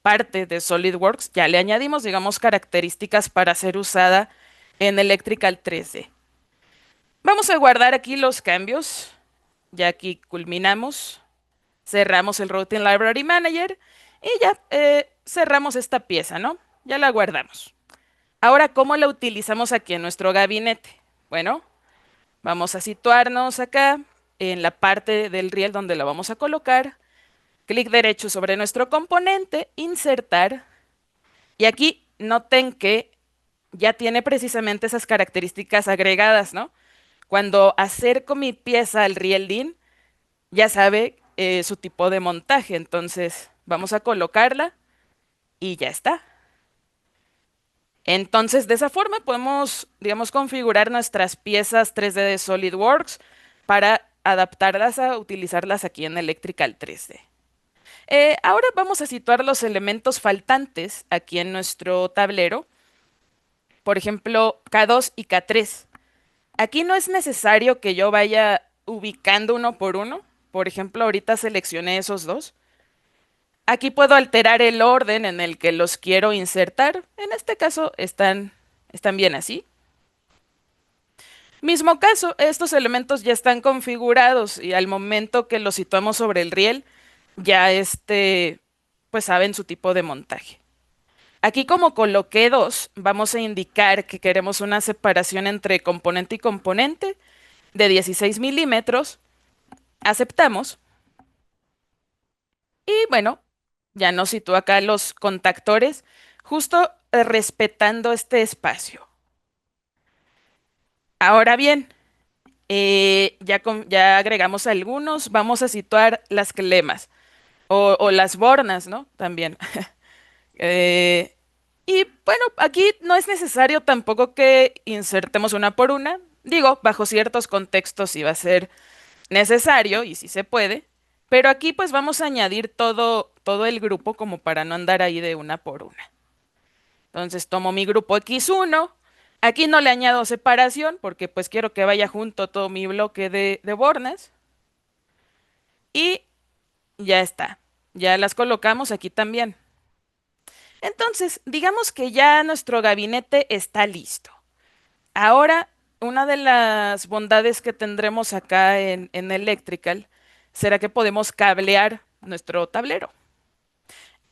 parte de SolidWorks, ya le añadimos, digamos, características para ser usada en Electrical 3D. Vamos a guardar aquí los cambios, ya aquí culminamos, cerramos el Routing Library Manager y ya cerramos esta pieza, ¿no? Ya la guardamos. Ahora, ¿cómo la utilizamos aquí en nuestro gabinete? Bueno, vamos a situarnos acá en la parte del riel donde la vamos a colocar. Clic derecho sobre nuestro componente, insertar. Y aquí noten que ya tiene precisamente esas características agregadas, ¿no? Cuando acerco mi pieza al riel DIN, ya sabe su tipo de montaje. Entonces, vamos a colocarla y ya está. Entonces, de esa forma podemos, digamos, configurar nuestras piezas 3D de SolidWorks para adaptarlas a utilizarlas aquí en Electrical 3D. Ahora vamos a situar los elementos faltantes aquí en nuestro tablero. Por ejemplo, K2 y K3. Aquí no es necesario que yo vaya ubicando uno por uno. Por ejemplo, ahorita seleccioné esos dos. Aquí puedo alterar el orden en el que los quiero insertar. En este caso están bien así. Mismo caso, estos elementos ya están configurados y al momento que los situamos sobre el riel, ya pues saben su tipo de montaje. Aquí como coloqué dos, vamos a indicar que queremos una separación entre componente y componente de 16 milímetros. Aceptamos. Y bueno, ya nos sitúa acá los contactores, justo respetando este espacio. Ahora bien, ya agregamos algunos, vamos a situar las clemas o las bornas, ¿no? También. Eh, y bueno, aquí no es necesario tampoco que insertemos una por una. Digo, bajo ciertos contextos sí va a ser necesario y sí se puede. Pero aquí pues vamos a añadir todo el grupo como para no andar ahí de una por una. Entonces tomo mi grupo X1. Aquí no le añado separación porque pues quiero que vaya junto todo mi bloque de bornes. Y ya está. Ya las colocamos aquí también. Entonces, digamos que ya nuestro gabinete está listo. Ahora, una de las bondades que tendremos acá en Electrical será que podemos cablear nuestro tablero.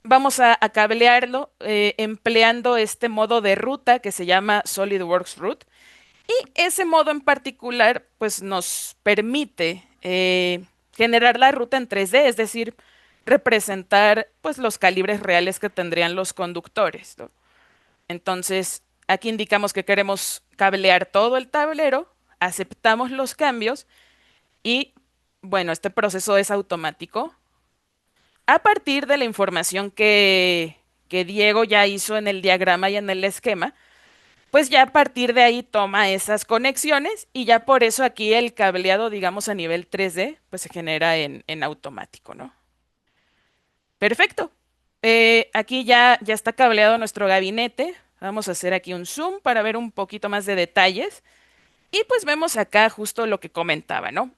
Vamos a cablearlo empleando este modo de ruta que se llama SolidWorks Route. Y ese modo en particular, pues nos permite generar la ruta en 3D, es decir, representar pues los calibres reales que tendrían los conductores, ¿no? Entonces, aquí indicamos que queremos cablear todo el tablero, aceptamos los cambios y, bueno, este proceso es automático. A partir de la información que Diego ya hizo en el diagrama y en el esquema, pues ya a partir de ahí toma esas conexiones y ya por eso aquí el cableado, digamos, a nivel 3D, pues se genera en automático, ¿no? Perfecto. Aquí ya está cableado nuestro gabinete. Vamos a hacer aquí un zoom para ver un poquito más de detalles. Y pues vemos acá justo lo que comentaba, ¿no?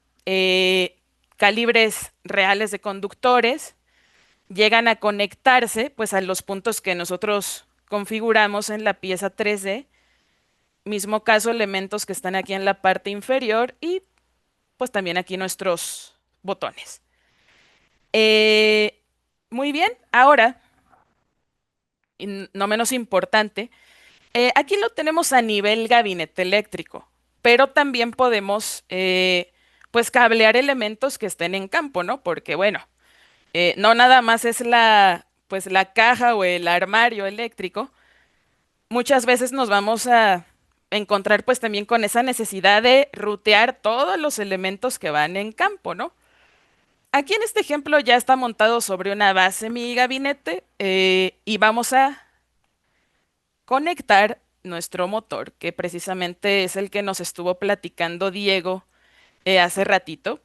Calibres reales de conductores llegan a conectarse pues a los puntos que nosotros configuramos en la pieza 3D. Mismo caso, elementos que están aquí en la parte inferior y pues también aquí nuestros botones. Eh, Muy bien, ahora, y no menos importante, aquí lo tenemos a nivel gabinete eléctrico, pero también podemos pues cablear elementos que estén en campo, ¿no? Porque bueno, no nada más es pues la caja o el armario eléctrico. Muchas veces nos vamos a encontrar pues también con esa necesidad de rutear todos los elementos que van en campo, ¿no? Aquí en este ejemplo ya está montado sobre una base mi gabinete y vamos a conectar nuestro motor, que precisamente es el que nos estuvo platicando Diego hace ratito.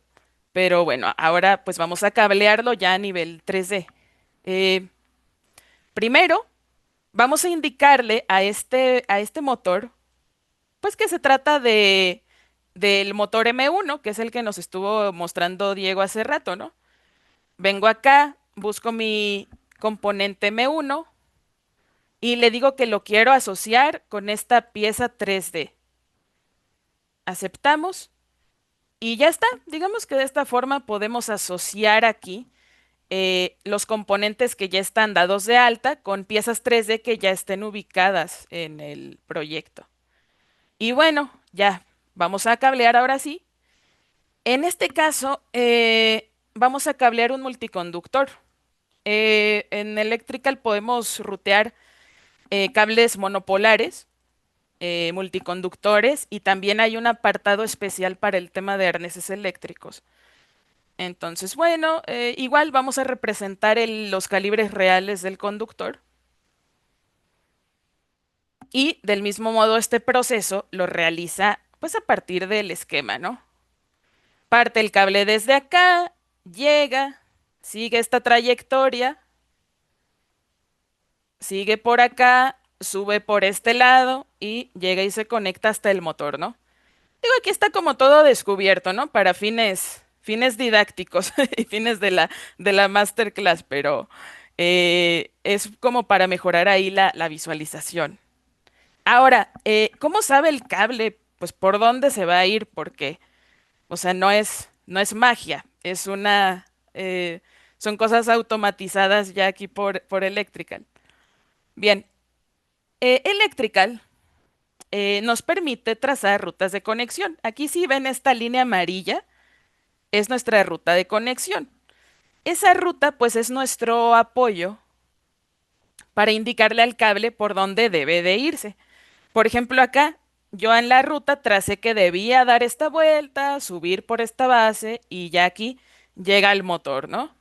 Pero bueno, ahora pues vamos a cablearlo ya a nivel 3D. Eh, Primero, vamos a indicarle a este motor, pues que se trata del motor M1, que es el que nos estuvo mostrando Diego hace rato, ¿no? Vengo acá, busco mi componente M1 y le digo que lo quiero asociar con esta pieza 3D. Aceptamos y ya está. Digamos que de esta forma podemos asociar aquí los componentes que ya están dados de alta con piezas 3D que ya estén ubicadas en el proyecto. Y bueno, ya vamos a cablear ahora sí. En este caso, vamos a cablear un multiconductor. En Electrical podemos rutear cables monopolares, multiconductores, y también hay un apartado especial para el tema de arneses eléctricos. Entonces, bueno, igual vamos a representar los calibres reales del conductor. Y del mismo modo este proceso lo realiza pues a partir del esquema, ¿no? Parte el cable desde acá, llega, sigue esta trayectoria, sigue por acá, sube por este lado y llega y se conecta hasta el motor, ¿no? Digo, aquí está como todo descubierto, ¿no? Para fines didácticos y fines de la masterclass, pero es como para mejorar ahí la visualización. Ahora, ¿cómo sabe el cable? Pues por dónde se va a ir, porque, o sea, no es magia, eh, son cosas automatizadas ya aquí por Electrical. Bien, Electrical nos permite trazar rutas de conexión. Aquí sí ven esta línea amarilla, es nuestra ruta de conexión. Esa ruta pues es nuestro apoyo para indicarle al cable por dónde debe de irse. Por ejemplo, acá yo en la ruta tracé que debía dar esta vuelta, subir por esta base y ya aquí llega el motor, ¿no?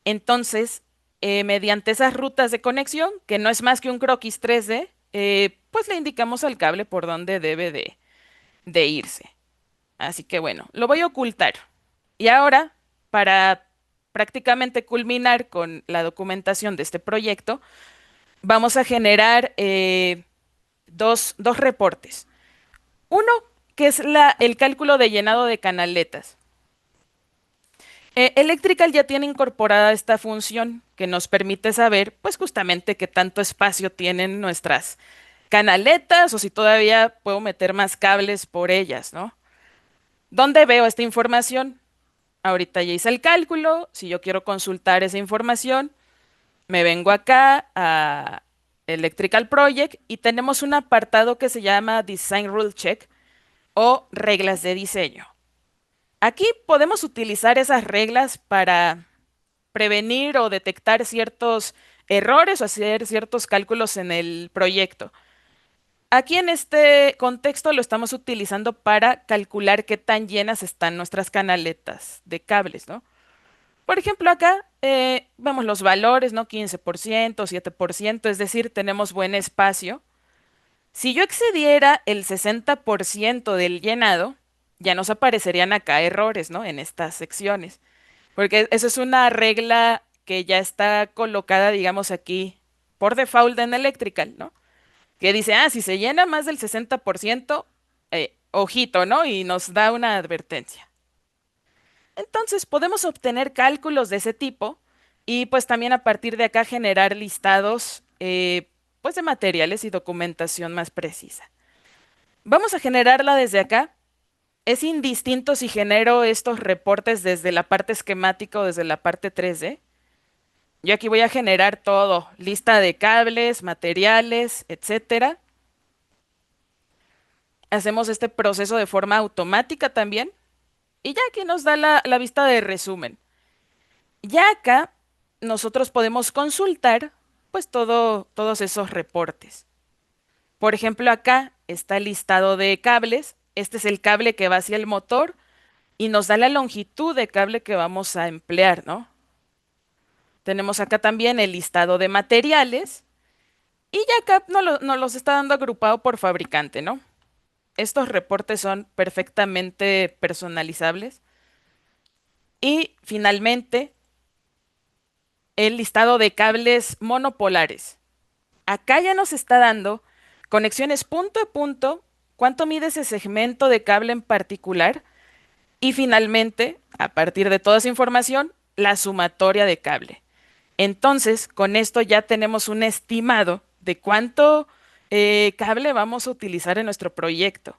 Entonces, mediante esas rutas de conexión, que no es más que un croquis 3D, pues le indicamos al cable por dónde debe de irse. Así que bueno, lo voy a ocultar. Y ahora, para prácticamente culminar con la documentación de este proyecto, vamos a generar dos reportes. Uno, que es el cálculo de llenado de canaletas. Electrical ya tiene incorporada esta función que nos permite saber, pues justamente qué tanto espacio tienen nuestras canaletas o si todavía puedo meter más cables por ellas, ¿no? ¿Dónde veo esta información? Ahorita ya hice el cálculo. Si yo quiero consultar esa información, me vengo acá a Electrical Project y tenemos un apartado que se llama Design Rule Check o reglas de diseño. Aquí podemos utilizar esas reglas para prevenir o detectar ciertos errores o hacer ciertos cálculos en el proyecto. Aquí en este contexto lo estamos utilizando para calcular qué tan llenas están nuestras canaletas de cables, ¿no? Por ejemplo, acá vemos los valores, ¿no? 15%, 7%, es decir, tenemos buen espacio. Si yo excediera el 60% del llenado, ya nos aparecerían acá errores, ¿no? En estas secciones. Porque eso es una regla que ya está colocada, digamos, aquí por default en Electrical, ¿no? Que dice, ah, si se llena más del 60%, ojito, ¿no? Y nos da una advertencia. Entonces podemos obtener cálculos de ese tipo y pues también a partir de acá generar listados pues de materiales y documentación más precisa. Vamos a generarla desde acá. Es indistinto si genero estos reportes desde la parte esquemática o desde la parte 3D. Yo aquí voy a generar todo, lista de cables, materiales, etcétera. Hacemos este proceso de forma automática también. Y ya aquí nos da la vista de resumen. Ya acá nosotros podemos consultar pues todos esos reportes. Por ejemplo, acá está el listado de cables. Este es el cable que va hacia el motor y nos da la longitud de cable que vamos a emplear, ¿no? Tenemos acá también el listado de materiales y ya acá nos los está dando agrupado por fabricante, ¿no? Estos reportes son perfectamente personalizables. Y finalmente, el listado de cables monopolares. Acá ya nos está dando conexiones punto a punto cuánto mide ese segmento de cable en particular y finalmente, a partir de toda esa información, la sumatoria de cable. Entonces, con esto ya tenemos un estimado de cuánto cable vamos a utilizar en nuestro proyecto.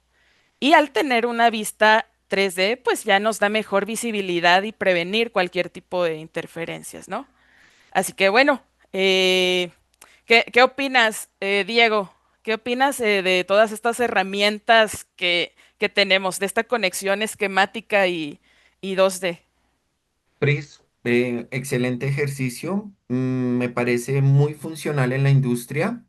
Y al tener una vista 3D, pues ya nos da mejor visibilidad y prevenir cualquier tipo de interferencias, ¿no? Así que bueno, eh, ¿qué opinas, Diego? ¿Qué opinas de todas estas herramientas que tenemos, de esta conexión esquemática y 2D? Pris, excelente ejercicio. Me parece muy funcional en la industria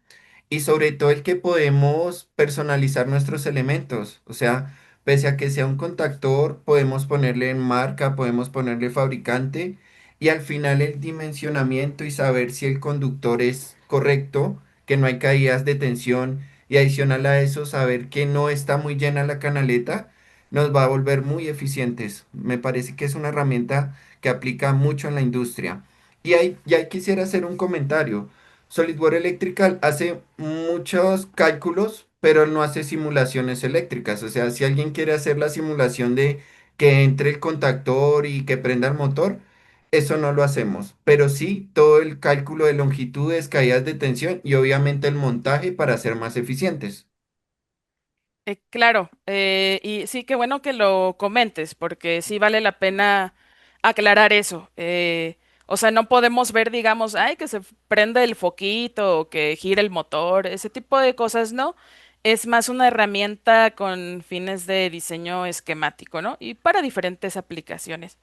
y sobre todo el que podemos personalizar nuestros elementos. O sea, pese a que sea un contactor, podemos ponerle en marca, podemos ponerle fabricante y al final el dimensionamiento y saber si el conductor es correcto, que no hay caídas de tensión y adicional a eso saber que no está muy llena la canaleta, nos va a volver muy eficientes. Me parece que es una herramienta que aplica mucho en la industria. Y ahí quisiera hacer un comentario. SolidWorks Electrical hace muchos cálculos, pero no hace simulaciones eléctricas. O sea, si alguien quiere hacer la simulación de que entre el contactor y que prenda el motor, eso no lo hacemos. Pero sí todo el cálculo de longitudes, caídas de tensión y obviamente el montaje para ser más eficientes. Claro, y sí, qué bueno que lo comentes, porque sí vale la pena aclarar eso. O sea, no podemos ver, digamos, ay, que se prende el foquito o que gire el motor, ese tipo de cosas, ¿no? Es más una herramienta con fines de diseño esquemático, ¿no? Y para diferentes aplicaciones.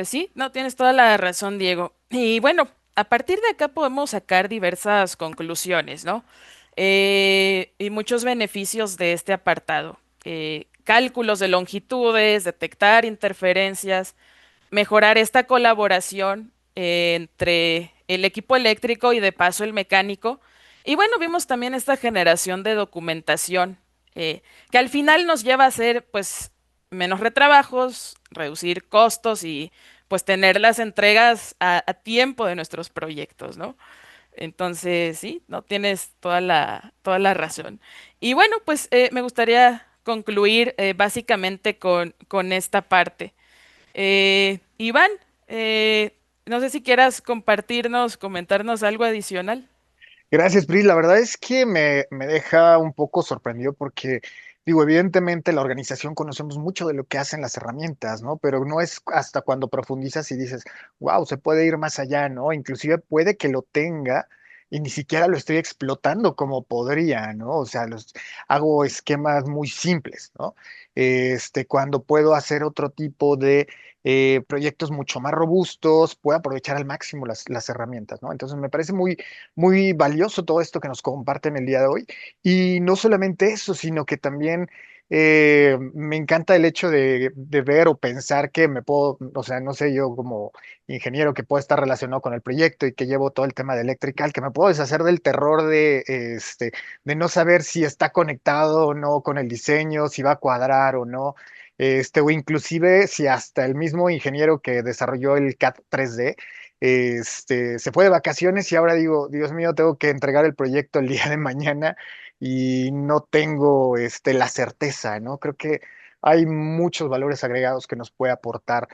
Sí, no, tienes toda la razón, Diego. Y bueno, a partir de acá podemos sacar diversas conclusiones, ¿no? Y muchos beneficios de este apartado. Cálculos de longitudes, detectar interferencias, mejorar esta colaboración entre el equipo eléctrico y de paso el mecánico. Y bueno, vimos también esta generación de documentación que al final nos lleva a hacer pues menos retrabajos, reducir costos y pues tener las entregas a tiempo de nuestros proyectos, ¿no? Entonces, sí, no tienes toda la razón. Y bueno, pues me gustaría concluir básicamente con esta parte. Iván, no sé si quieras compartirnos, comentarnos algo adicional. Gracias, Pris. La verdad es que me deja un poco sorprendido porque, digo, evidentemente la organización conocemos mucho de lo que hacen las herramientas, ¿no? Pero no es hasta cuando profundizas y dices, wow, se puede ir más allá, ¿no? Inclusive puede que lo tenga y ni siquiera lo estoy explotando como podría, ¿no? O sea, hago esquemas muy simples, ¿no? Cuando puedo hacer otro tipo de proyectos mucho más robustos, puedo aprovechar al máximo las herramientas, ¿no? Entonces me parece muy valioso todo esto que nos comparten el día de hoy. Y no solamente eso, sino que también me encanta el hecho de ver o pensar que me puedo, o sea, no sé, yo como ingeniero que puedo estar relacionado con el proyecto y que llevo todo el tema de electrical, que me puedo deshacer del terror de no saber si está conectado o no con el diseño, si va a cuadrar o no. O inclusive si hasta el mismo ingeniero que desarrolló el CAD 3D se fue de vacaciones y ahora digo, Dios mío, tengo que entregar el proyecto el día de mañana y no tengo la certeza, ¿no? Creo que hay muchos valores agregados eh, que nos puede aportar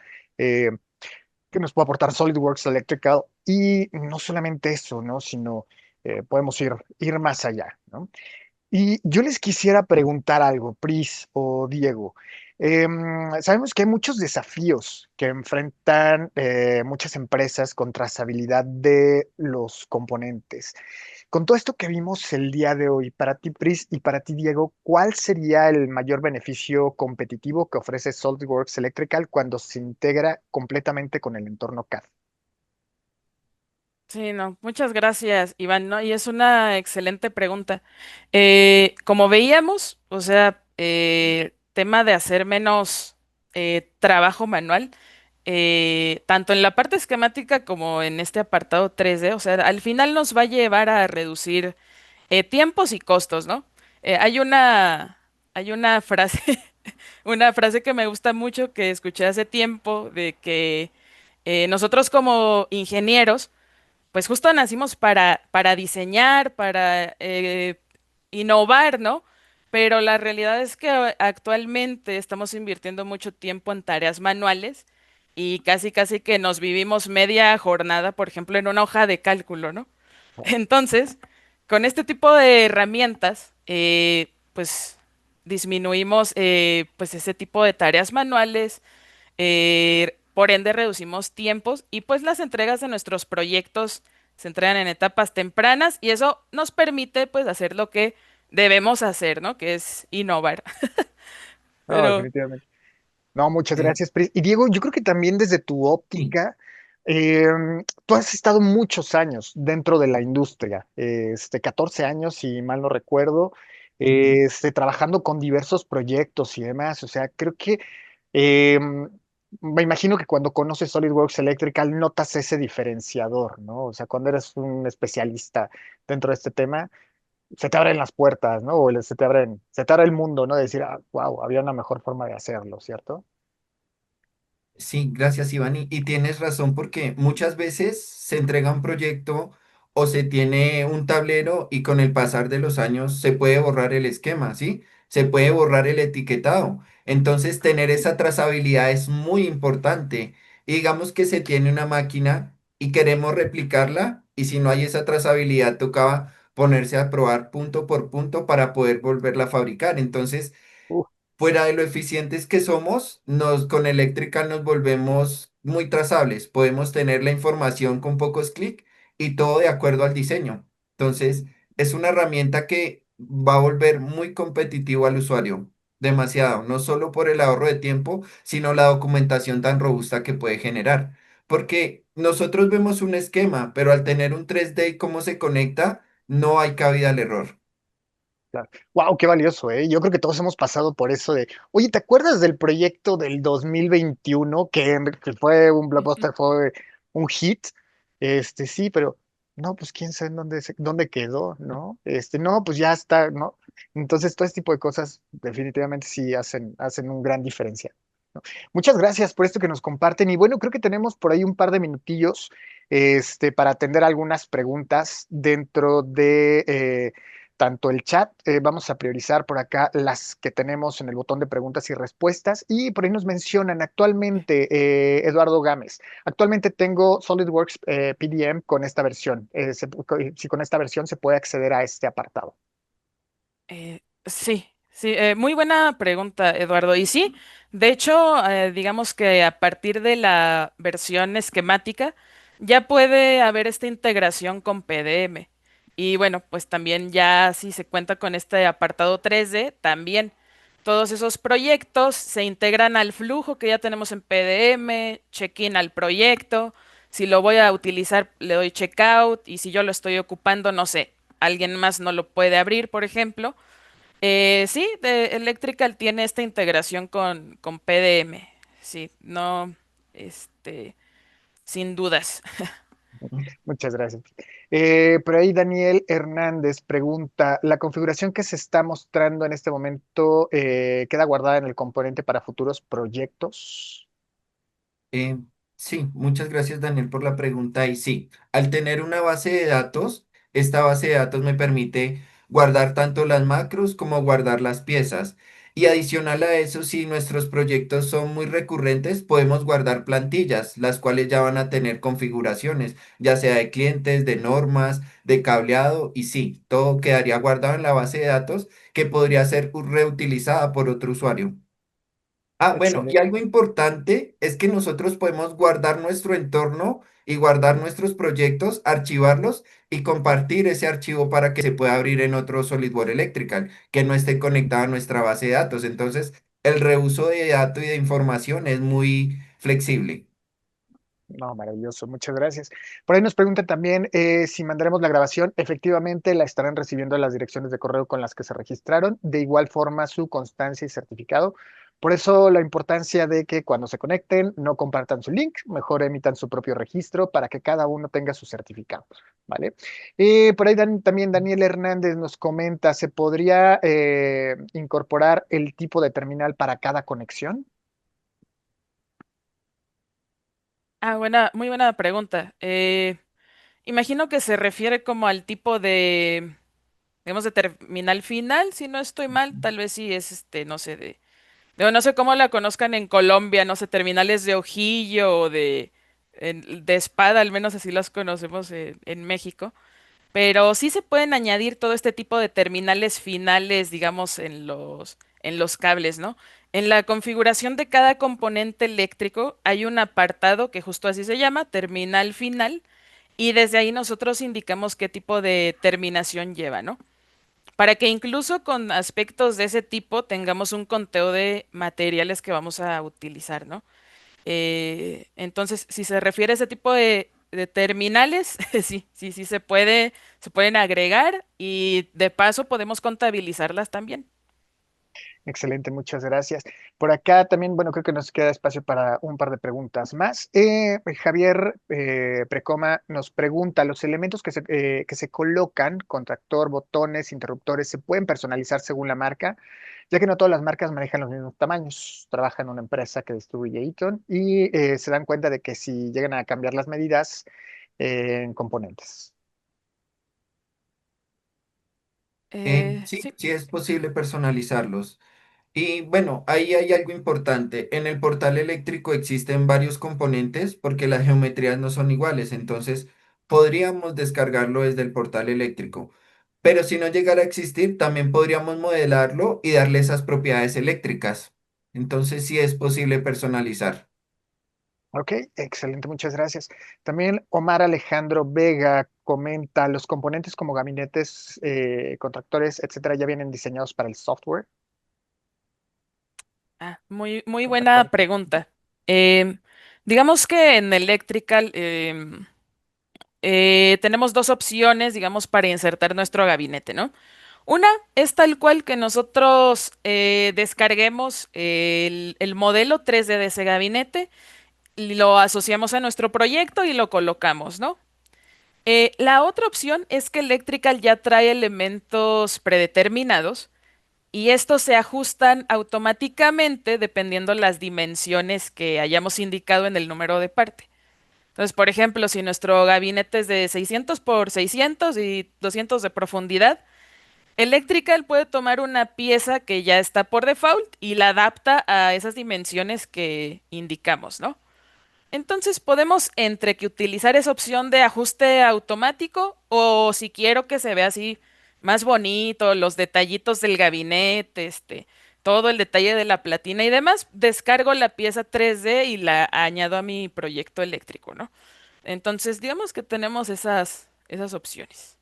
SolidWorks Electrical y no solamente eso, ¿no? Sino podemos ir más allá, ¿no? Y yo les quisiera preguntar algo, Pris o Diego. Sabemos que hay muchos desafíos que enfrentan muchas empresas con trazabilidad de los componentes. Con todo esto que vimos el día de hoy, para ti, Pris, y para ti, Diego, ¿cuál sería el mayor beneficio competitivo que ofrece SolidWorks Electrical cuando se integra completamente con el entorno CAD? Sí, no, muchas gracias, Iván, ¿no? Y es una excelente pregunta. Como veíamos, o sea, tema de hacer menos trabajo manual, tanto en la parte esquemática como en este apartado 3D, o sea, al final nos va a llevar a reducir tiempos y costos, ¿no? Hay una frase, una frase que me gusta mucho que escuché hace tiempo de que nosotros como ingenieros, pues justo nacimos para diseñar, para innovar, ¿no? pero la realidad es que actualmente estamos invirtiendo mucho tiempo en tareas manuales y casi casi que nos vivimos media jornada, por ejemplo, en una hoja de cálculo, ¿no? Entonces, con este tipo de herramientas, pues disminuimos pues ese tipo de tareas manuales, por ende reducimos tiempos y pues las entregas de nuestros proyectos se entregan en etapas tempranas y eso nos permite pues hacer lo que debemos hacer, ¿no? Que es innovar. No, Pero definitivamente. No, muchas Eh, gracias, Pris. Y Diego, yo creo que también desde tu sí. óptica, tú has estado muchos años dentro de la industria, 14 años, si mal no recuerdo, Ujú. trabajando con diversos proyectos y demás. O sea, creo que eh, me imagino que cuando conoces SolidWorks Electrical notas ese diferenciador, ¿no? O sea, cuando eres un especialista dentro de este tema, se te abren las puertas, ¿no? Se te abre el mundo, ¿no? De decir, ah, wow, había una mejor forma de hacerlo, ¿cierto? Sí, gracias, Iván. Y tienes razón porque muchas veces se entrega un proyecto o se tiene un tablero y con el pasar de los años se puede borrar el esquema, ¿sí? Se puede borrar el etiquetado. Entonces, tener esa trazabilidad es muy importante. Y digamos que se tiene una máquina y queremos replicarla y si no hay esa trazabilidad, tocaba ponerse a probar punto por punto para poder volverla a fabricar. Entonces, Uf, fuera de lo eficientes que somos, con Electrical nos volvemos muy trazables. Podemos tener la información con pocos clics y todo de acuerdo al diseño. Entonces, es una herramienta que va a volver muy competitivo al usuario. Demasiado, no solo por el ahorro de tiempo, sino la documentación tan robusta que puede generar. Porque nosotros vemos un esquema, pero al tener un 3D y cómo se conecta, no hay cabida al error. claro. Wow, qué valioso, ¿eh? Yo creo que todos hemos pasado por eso de, oye, ¿te acuerdas del proyecto del 2021 que fue un blockbuster, fue un hit? Sí, pero no, pues quién sabe dónde quedó, ¿no? No, pues ya está, ¿no? Entonces, todo este tipo de cosas definitivamente sí hacen un gran diferencia. Muchas gracias por esto que nos comparten. Y bueno, creo que tenemos por ahí un par de minutillos, para atender algunas preguntas dentro de tanto el chat. Vamos a priorizar por acá las que tenemos en el botón de preguntas y respuestas. Y por ahí nos mencionan actualmente, Eduardo Gámez, actualmente tengo SolidWorks PDM con esta versión. Si con esta versión se puede acceder a este apartado. sí, sí, muy buena pregunta, Eduardo. Y sí, de hecho, digamos que a partir de la versión esquemática ya puede haber esta integración con PDM. Y bueno, pues también ya si se cuenta con este apartado 3D, también todos esos proyectos se integran al flujo que ya tenemos en PDM, check-in al proyecto. Si lo voy a utilizar, le doy checkout y si yo lo estoy ocupando, no sé, alguien más no lo puede abrir, por ejemplo. Sí, Electrical tiene esta integración con PDM. Sí, no, este, sin dudas. Muchas gracias. Por ahí Daniel Hernández pregunta, ¿la configuración que se está mostrando en este momento queda guardada en el componente para futuros proyectos? Eh, sí, muchas gracias Daniel por la pregunta. Y sí, al tener una base de datos, esta base de datos me permite guardar tanto las macros como guardar las piezas. Y adicional a eso, si nuestros proyectos son muy recurrentes, podemos guardar plantillas, las cuales ya van a tener configuraciones, ya sea de clientes, de normas, de cableado. Y sí, todo quedaría guardado en la base de datos que podría ser reutilizada por otro usuario. Ah, bueno, y Excelente. algo importante es que nosotros podemos guardar nuestro entorno y guardar nuestros proyectos, archivarlos y compartir ese archivo para que se pueda abrir en otro SolidWorks Electrical que no esté conectado a nuestra base de datos. Entonces, el reuso de datos y de información es muy flexible. No, maravilloso, muchas gracias. Por ahí nos preguntan también si mandaremos la grabación. Efectivamente, la estarán recibiendo las direcciones de correo con las que se registraron. De igual forma, su constancia y certificado. Por eso, la importancia de que cuando se conecten, no compartan su link, mejor emitan su propio registro para que cada uno tenga su certificado. ¿Vale? Por ahí también Daniel Hernández nos comenta, ¿se podría incorporar el tipo de terminal para cada conexión? Ah, muy buena pregunta. Imagino que se refiere como al tipo digamos, de terminal final, si no estoy mal, tal vez sí es, no sé, no sé cómo la conozcan en Colombia, no sé, terminales de ojillo o de espada, al menos así las conocemos en México. Pero sí se pueden añadir todo este tipo de terminales finales, digamos, en los cables, ¿no? En la configuración de cada componente eléctrico hay un apartado que justo así se llama, terminal final, y desde ahí nosotros indicamos qué tipo de terminación lleva, ¿no? Para que incluso con aspectos de ese tipo tengamos un conteo de materiales que vamos a utilizar, ¿no? Entonces, si se refiere a ese tipo de terminales, sí se pueden agregar y de paso podemos contabilizarlas también. Excelente, muchas gracias. Por acá también, bueno, creo que nos queda espacio para un par de preguntas más. Javier Precoma nos pregunta, ¿los elementos que se colocan, contactor, botones, interruptores, se pueden personalizar según la marca? Ya que no todas las marcas manejan los mismos tamaños. Trabaja en una empresa que distribuye Eaton y se dan cuenta de que si llegan a cambiar las medidas en componentes. Sí, Sí. sí es posible personalizarlos. Y bueno, ahí hay algo importante. En el portal eléctrico existen varios componentes porque las geometrías no son iguales, entonces podríamos descargarlo desde el portal eléctrico. Pero si no llegara a existir, también podríamos modelarlo y darle esas propiedades eléctricas. Entonces sí es posible personalizar. Ok, excelente, muchas gracias. También Omar Alejandro Vega comenta, los componentes como gabinetes, contractores, etcétera, ya vienen diseñados para el software. Muy buena Contactores. pregunta. Em, digamos que en Electrical tenemos dos opciones, digamos, para insertar nuestro gabinete, ¿no? Una es tal cual que nosotros descarguemos el modelo 3D de ese gabinete, y lo asociamos a nuestro proyecto y lo colocamos, ¿no? La otra opción es que Electrical ya trae elementos predeterminados y estos se ajustan automáticamente dependiendo las dimensiones que hayamos indicado en el número de parte. Entonces, por ejemplo, si nuestro gabinete es de 600 por 600 y 200 de profundidad, Electrical puede tomar una pieza que ya está por default y la adapta a esas dimensiones que indicamos, ¿no? Entonces podemos entre que utilizar esa opción de ajuste automático o si quiero que se vea así más bonito, los detallitos del gabinete, todo el detalle de la platina y demás, descargo la pieza 3D y la añado a mi proyecto eléctrico, ¿no? Entonces, digamos que tenemos esas opciones.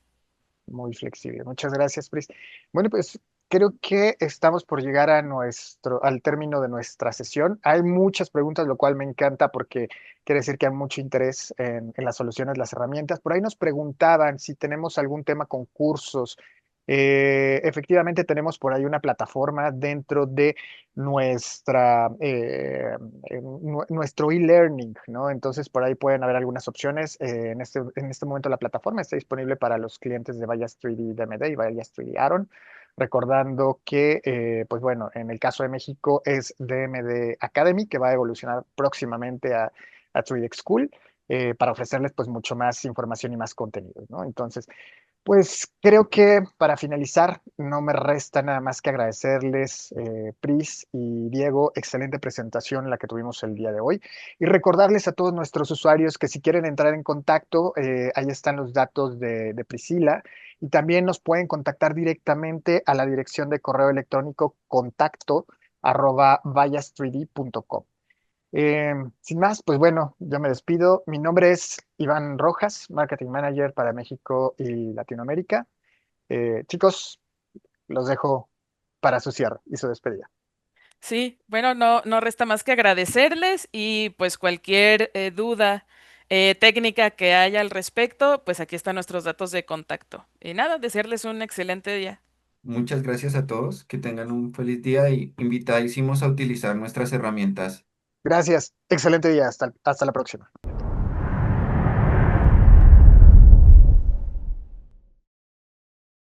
Muy flexible. Muchas gracias, Pris. Bueno, pues creo que estamos por llegar a al término de nuestra sesión. Hay muchas preguntas, lo cual me encanta porque quiere decir que hay mucho interés en las soluciones, las herramientas. Por ahí nos preguntaban si tenemos algún tema con cursos. Efectivamente, tenemos por ahí una plataforma dentro de nuestro e-learning, ¿no? Entonces, por ahí pueden haber algunas opciones. En este momento la plataforma está disponible para los clientes de Vallas 3D DMD y Vallas 3D Aaron, recordando que, pues bueno, en el caso de México es DMD Academy, que va a evolucionar próximamente a 3D School, para ofrecerles pues mucho más información y más contenido, ¿no? Entonces, pues creo que para finalizar, no me resta nada más que agradecerles, Pris y Diego, excelente presentación la que tuvimos el día de hoy, y recordarles a todos nuestros usuarios que si quieren entrar en contacto, ahí están los datos de Priscila, y también nos pueden contactar directamente a la dirección de correo electrónico contacto@vallas3d.com. Sin más, pues bueno, yo me despido. Mi nombre es Iván Rojas, Marketing Manager para México y Latinoamérica. Chicos, los dejo para su cierre y su despedida. Sí, bueno, no resta más que agradecerles y pues cualquier duda técnica que haya al respecto, pues aquí están nuestros datos de contacto. Y nada, desearles un excelente día. Muchas gracias a todos, que tengan un feliz día y invitadísimos a utilizar nuestras herramientas. Gracias, excelente día, hasta la próxima.